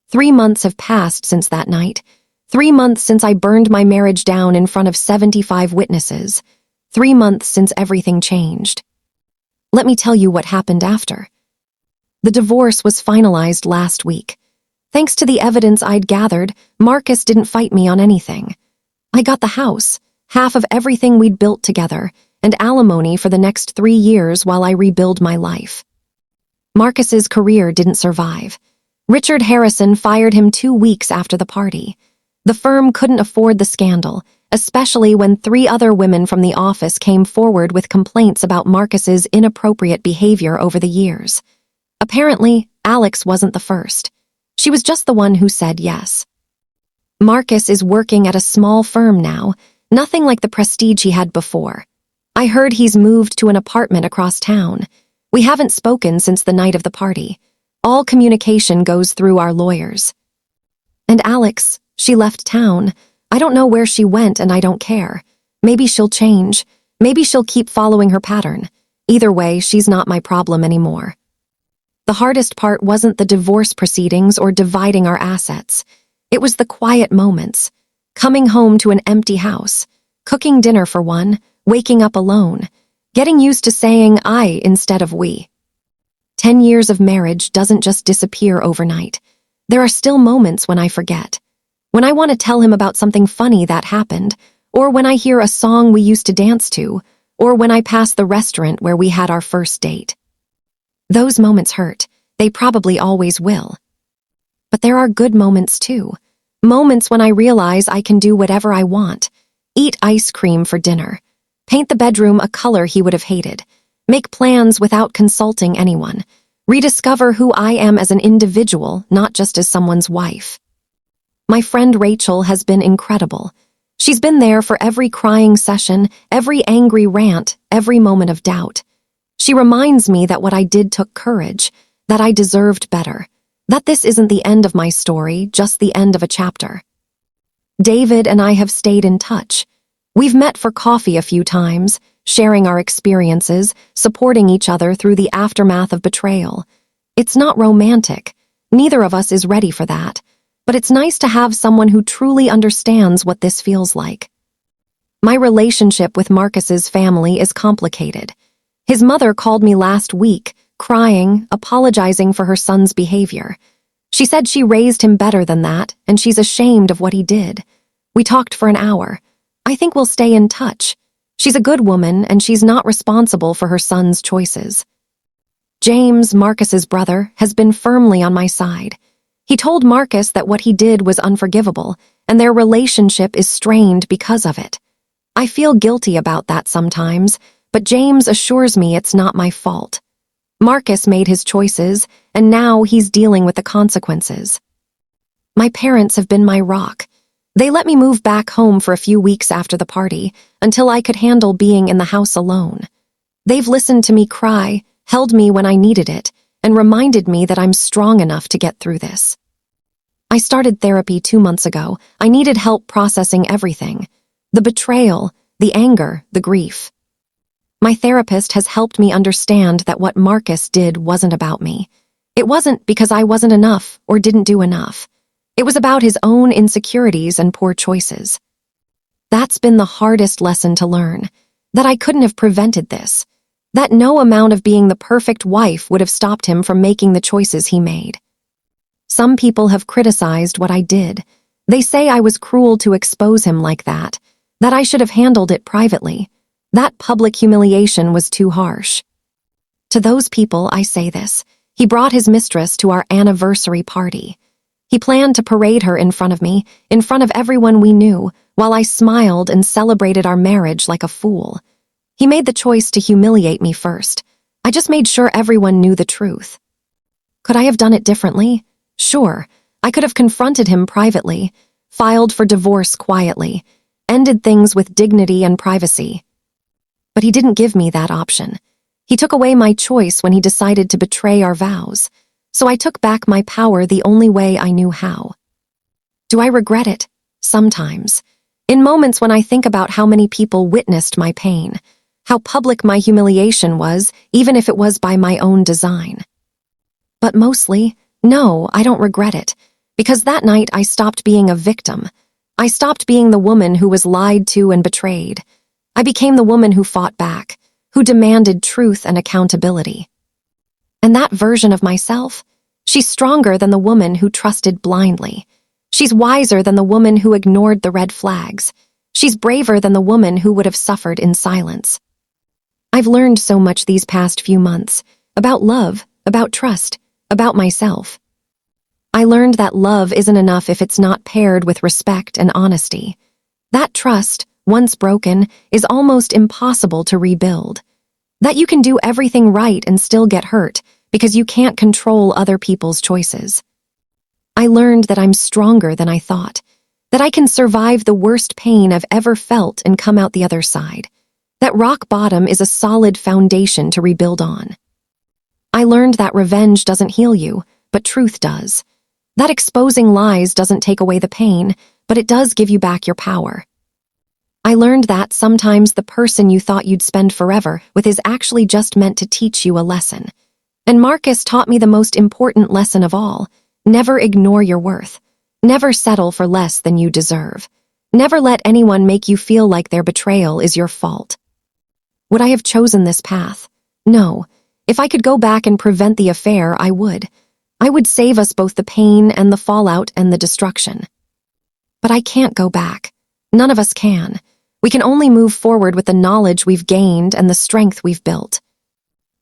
3 months have passed since that night. 3 months since I burned my marriage down in front of 75 witnesses. 3 months since everything changed. Let me tell you what happened after. The divorce was finalized last week. Thanks to the evidence I'd gathered, Marcus didn't fight me on anything. I got the house, half of everything we'd built together, and alimony for the next 3 years while I rebuild my life. Marcus's career didn't survive. Richard Harrison fired him 2 weeks after the party. The firm couldn't afford the scandal, especially when 3 other women from the office came forward with complaints about Marcus's inappropriate behavior over the years. Apparently, Alex wasn't the first. She was just the one who said yes. Marcus is working at a small firm now, nothing like the prestige he had before. I heard he's moved to an apartment across town. We haven't spoken since the night of the party. All communication goes through our lawyers. And Alex, she left town. I don't know where she went and I don't care. Maybe she'll change. Maybe she'll keep following her pattern. Either way, she's not my problem anymore. The hardest part wasn't the divorce proceedings or dividing our assets. It was the quiet moments. Coming home to an empty house, cooking dinner for one, waking up alone, getting used to saying I instead of we. 10 years of marriage doesn't just disappear overnight. There are still moments when I forget. When I want to tell him about something funny that happened, or when I hear a song we used to dance to, or when I pass the restaurant where we had our first date. Those moments hurt. They probably always will. But there are good moments too. Moments when I realize I can do whatever I want. Eat ice cream for dinner. Paint the bedroom a color he would have hated. Make plans without consulting anyone. Rediscover who I am as an individual, not just as someone's wife. My friend Rachel has been incredible. She's been there for every crying session, every angry rant, every moment of doubt. She reminds me that what I did took courage, that I deserved better, that this isn't the end of my story, just the end of a chapter. David and I have stayed in touch. We've met for coffee a few times, sharing our experiences, supporting each other through the aftermath of betrayal. It's not romantic. Neither of us is ready for that. But it's nice to have someone who truly understands what this feels like. My relationship with Marcus's family is complicated. His mother called me last week, crying, apologizing for her son's behavior. She said she raised him better than that, and she's ashamed of what he did. We talked for an hour. I think we'll stay in touch. She's a good woman, and she's not responsible for her son's choices. James, Marcus's brother, has been firmly on my side. He told Marcus that what he did was unforgivable, and their relationship is strained because of it. I feel guilty about that sometimes, but James assures me it's not my fault. Marcus made his choices, and now he's dealing with the consequences. My parents have been my rock. They let me move back home for a few weeks after the party, until I could handle being in the house alone. They've listened to me cry, held me when I needed it, and reminded me that I'm strong enough to get through this. I started therapy 2 months ago. I needed help processing everything. The betrayal, the anger, the grief. My therapist has helped me understand that what Marcus did wasn't about me. It wasn't because I wasn't enough or didn't do enough. It was about his own insecurities and poor choices. That's been the hardest lesson to learn, that I couldn't have prevented this, that no amount of being the perfect wife would have stopped him from making the choices he made. Some people have criticized what I did. They say I was cruel to expose him like that I should have handled it privately. That public humiliation was too harsh. To those people, I say this. He brought his mistress to our anniversary party. He planned to parade her in front of me, in front of everyone we knew, while I smiled and celebrated our marriage like a fool. He made the choice to humiliate me first. I just made sure everyone knew the truth. Could I have done it differently? Sure. I could have confronted him privately, filed for divorce quietly, ended things with dignity and privacy. But he didn't give me that option. He took away my choice when he decided to betray our vows. So I took back my power the only way I knew how. Do I regret it? Sometimes. In moments when I think about how many people witnessed my pain, how public my humiliation was, even if it was by my own design. But mostly, no, I don't regret it, because that night I stopped being a victim. I stopped being the woman who was lied to and betrayed. I became the woman who fought back, who demanded truth and accountability. And that version of myself, she's stronger than the woman who trusted blindly. She's wiser than the woman who ignored the red flags. She's braver than the woman who would have suffered in silence. I've learned so much these past few months, about love, about trust, about myself. I learned that love isn't enough if it's not paired with respect and honesty. That trust, once broken, is almost impossible to rebuild. That you can do everything right and still get hurt because you can't control other people's choices. I learned that I'm stronger than I thought, that I can survive the worst pain I've ever felt and come out the other side, that rock bottom is a solid foundation to rebuild on. I learned that revenge doesn't heal you, but truth does. That exposing lies doesn't take away the pain, but it does give you back your power. I learned that sometimes the person you thought you'd spend forever with is actually just meant to teach you a lesson. And Marcus taught me the most important lesson of all: never ignore your worth. Never settle for less than you deserve. Never let anyone make you feel like their betrayal is your fault. Would I have chosen this path? No. If I could go back and prevent the affair, I would. I would save us both the pain and the fallout and the destruction. But I can't go back. None of us can. We can only move forward with the knowledge we've gained and the strength we've built.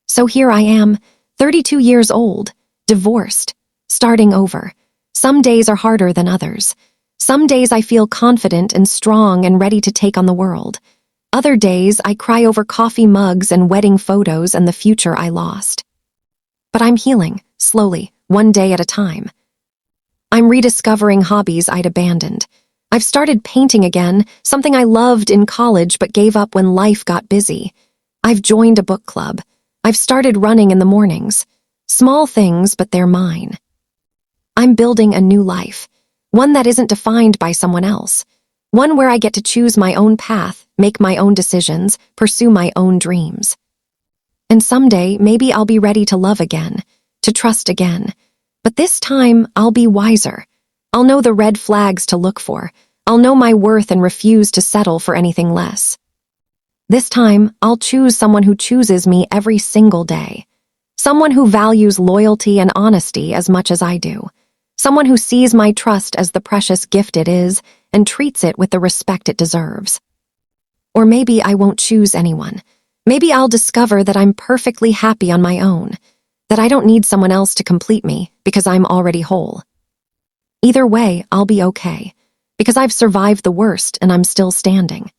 So here I am, 32 years old, divorced, starting over. Some days are harder than others. Some days I feel confident and strong and ready to take on the world. Other days I cry over coffee mugs and wedding photos and the future I lost. But I'm healing, slowly, one day at a time. I'm rediscovering hobbies I'd abandoned. I've started painting again, something I loved in college but gave up when life got busy. I've joined a book club. I've started running in the mornings. Small things, but they're mine. I'm building a new life, one that isn't defined by someone else, one where I get to choose my own path, make my own decisions, pursue my own dreams. And someday, maybe I'll be ready to love again, to trust again. But this time, I'll be wiser. I'll know the red flags to look for. I'll know my worth and refuse to settle for anything less. This time, I'll choose someone who chooses me every single day. Someone who values loyalty and honesty as much as I do. Someone who sees my trust as the precious gift it is and treats it with the respect it deserves. Or maybe I won't choose anyone. Maybe I'll discover that I'm perfectly happy on my own, that I don't need someone else to complete me because I'm already whole. Either way, I'll be okay, because I've survived the worst and I'm still standing.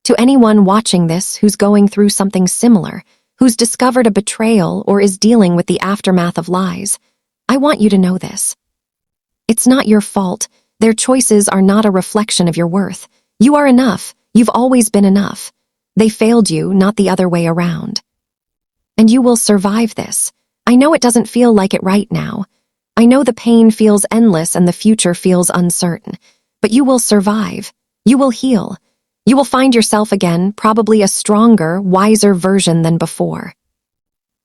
To anyone watching this who's going through something similar, who's discovered a betrayal or is dealing with the aftermath of lies, I want you to know this. It's not your fault. Their choices are not a reflection of your worth. You are enough. You've always been enough. They failed you, not the other way around. And you will survive this. I know it doesn't feel like it right now. I know the pain feels endless and the future feels uncertain. But you will survive. You will heal. You will find yourself again, probably a stronger, wiser version than before.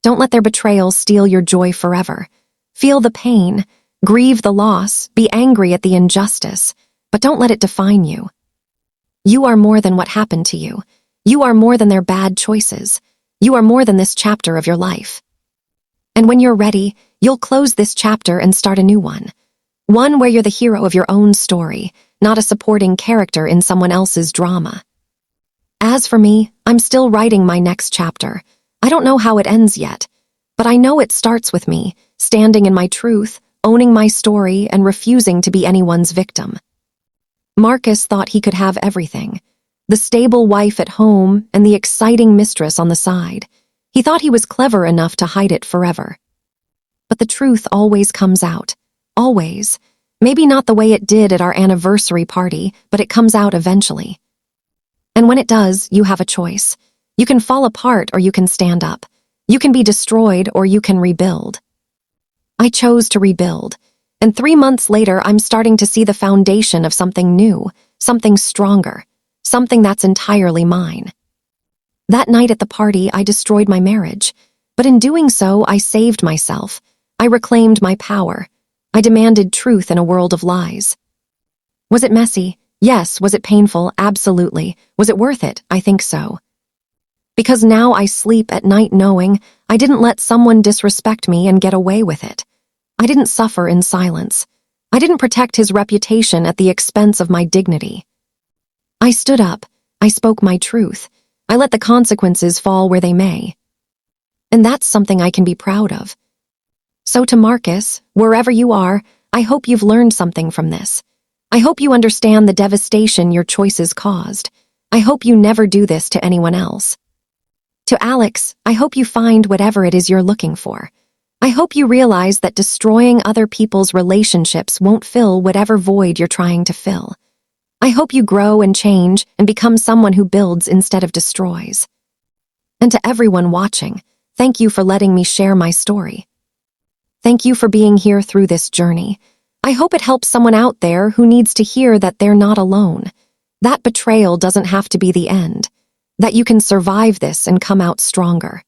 Don't let their betrayal steal your joy forever. Feel the pain, grieve the loss, be angry at the injustice, but don't let it define you. You are more than what happened to you. You are more than their bad choices. You are more than this chapter of your life. And when you're ready, you'll close this chapter and start a new one. One where you're the hero of your own story, not a supporting character in someone else's drama. As for me, I'm still writing my next chapter. I don't know how it ends yet, but I know it starts with me, standing in my truth, owning my story, and refusing to be anyone's victim. Marcus thought he could have everything. The stable wife at home and the exciting mistress on the side. He thought he was clever enough to hide it forever. But the truth always comes out. Always. Maybe not the way it did at our anniversary party, but it comes out eventually. And when it does, you have a choice. You can fall apart or you can stand up. You can be destroyed or you can rebuild. I chose to rebuild. And 3 months later, I'm starting to see the foundation of something new, something stronger, something that's entirely mine. That night at the party, I destroyed my marriage. But in doing so, I saved myself. I reclaimed my power. I demanded truth in a world of lies. Was it messy? Yes. Was it painful? Absolutely. Was it worth it? I think so. Because now I sleep at night knowing I didn't let someone disrespect me and get away with it. I didn't suffer in silence. I didn't protect his reputation at the expense of my dignity. I stood up. I spoke my truth. I let the consequences fall where they may. And that's something I can be proud of. So to Marcus, wherever you are, I hope you've learned something from this. I hope you understand the devastation your choices caused. I hope you never do this to anyone else. To Alex, I hope you find whatever it is you're looking for. I hope you realize that destroying other people's relationships won't fill whatever void you're trying to fill. I hope you grow and change and become someone who builds instead of destroys. And to everyone watching, thank you for letting me share my story. Thank you for being here through this journey. I hope it helps someone out there who needs to hear that they're not alone, That betrayal doesn't have to be the end, that you can survive this and come out stronger.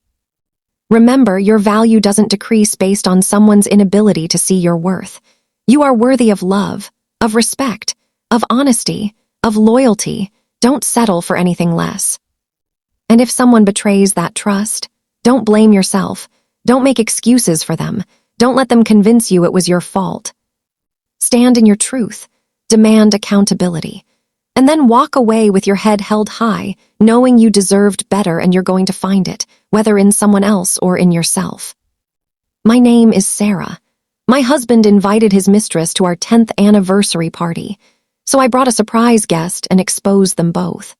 Remember, your value doesn't decrease based on someone's inability to see your worth. You are worthy of love, of respect, of honesty, of loyalty. Don't settle for anything less. And if someone betrays that trust, don't blame yourself. Don't make excuses for them. Don't let them convince you it was your fault. Stand in your truth. Demand accountability. And then walk away with your head held high, knowing you deserved better and you're going to find it, whether in someone else or in yourself. My name is Sarah. My husband invited his mistress to our 10th anniversary party, so I brought a surprise guest and exposed them both.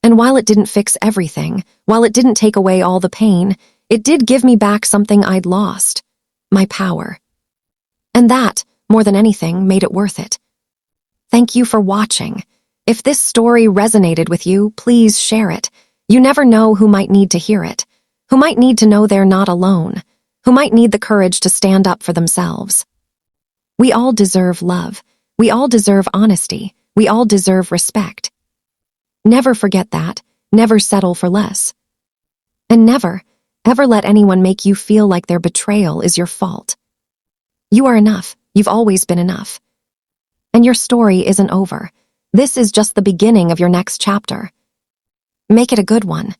And while it didn't fix everything, while it didn't take away all the pain, it did give me back something I'd lost, my power. And that, more than anything, made it worth it. Thank you for watching. If this story resonated with you, please share it. You never know who might need to hear it, who might need to know they're not alone, who might need the courage to stand up for themselves. We all deserve love. We all deserve honesty. We all deserve respect. Never forget that. Never settle for less. And never, ever let anyone make you feel like their betrayal is your fault. You are enough. You've always been enough. And your story isn't over. This is just the beginning of your next chapter. Make it a good one.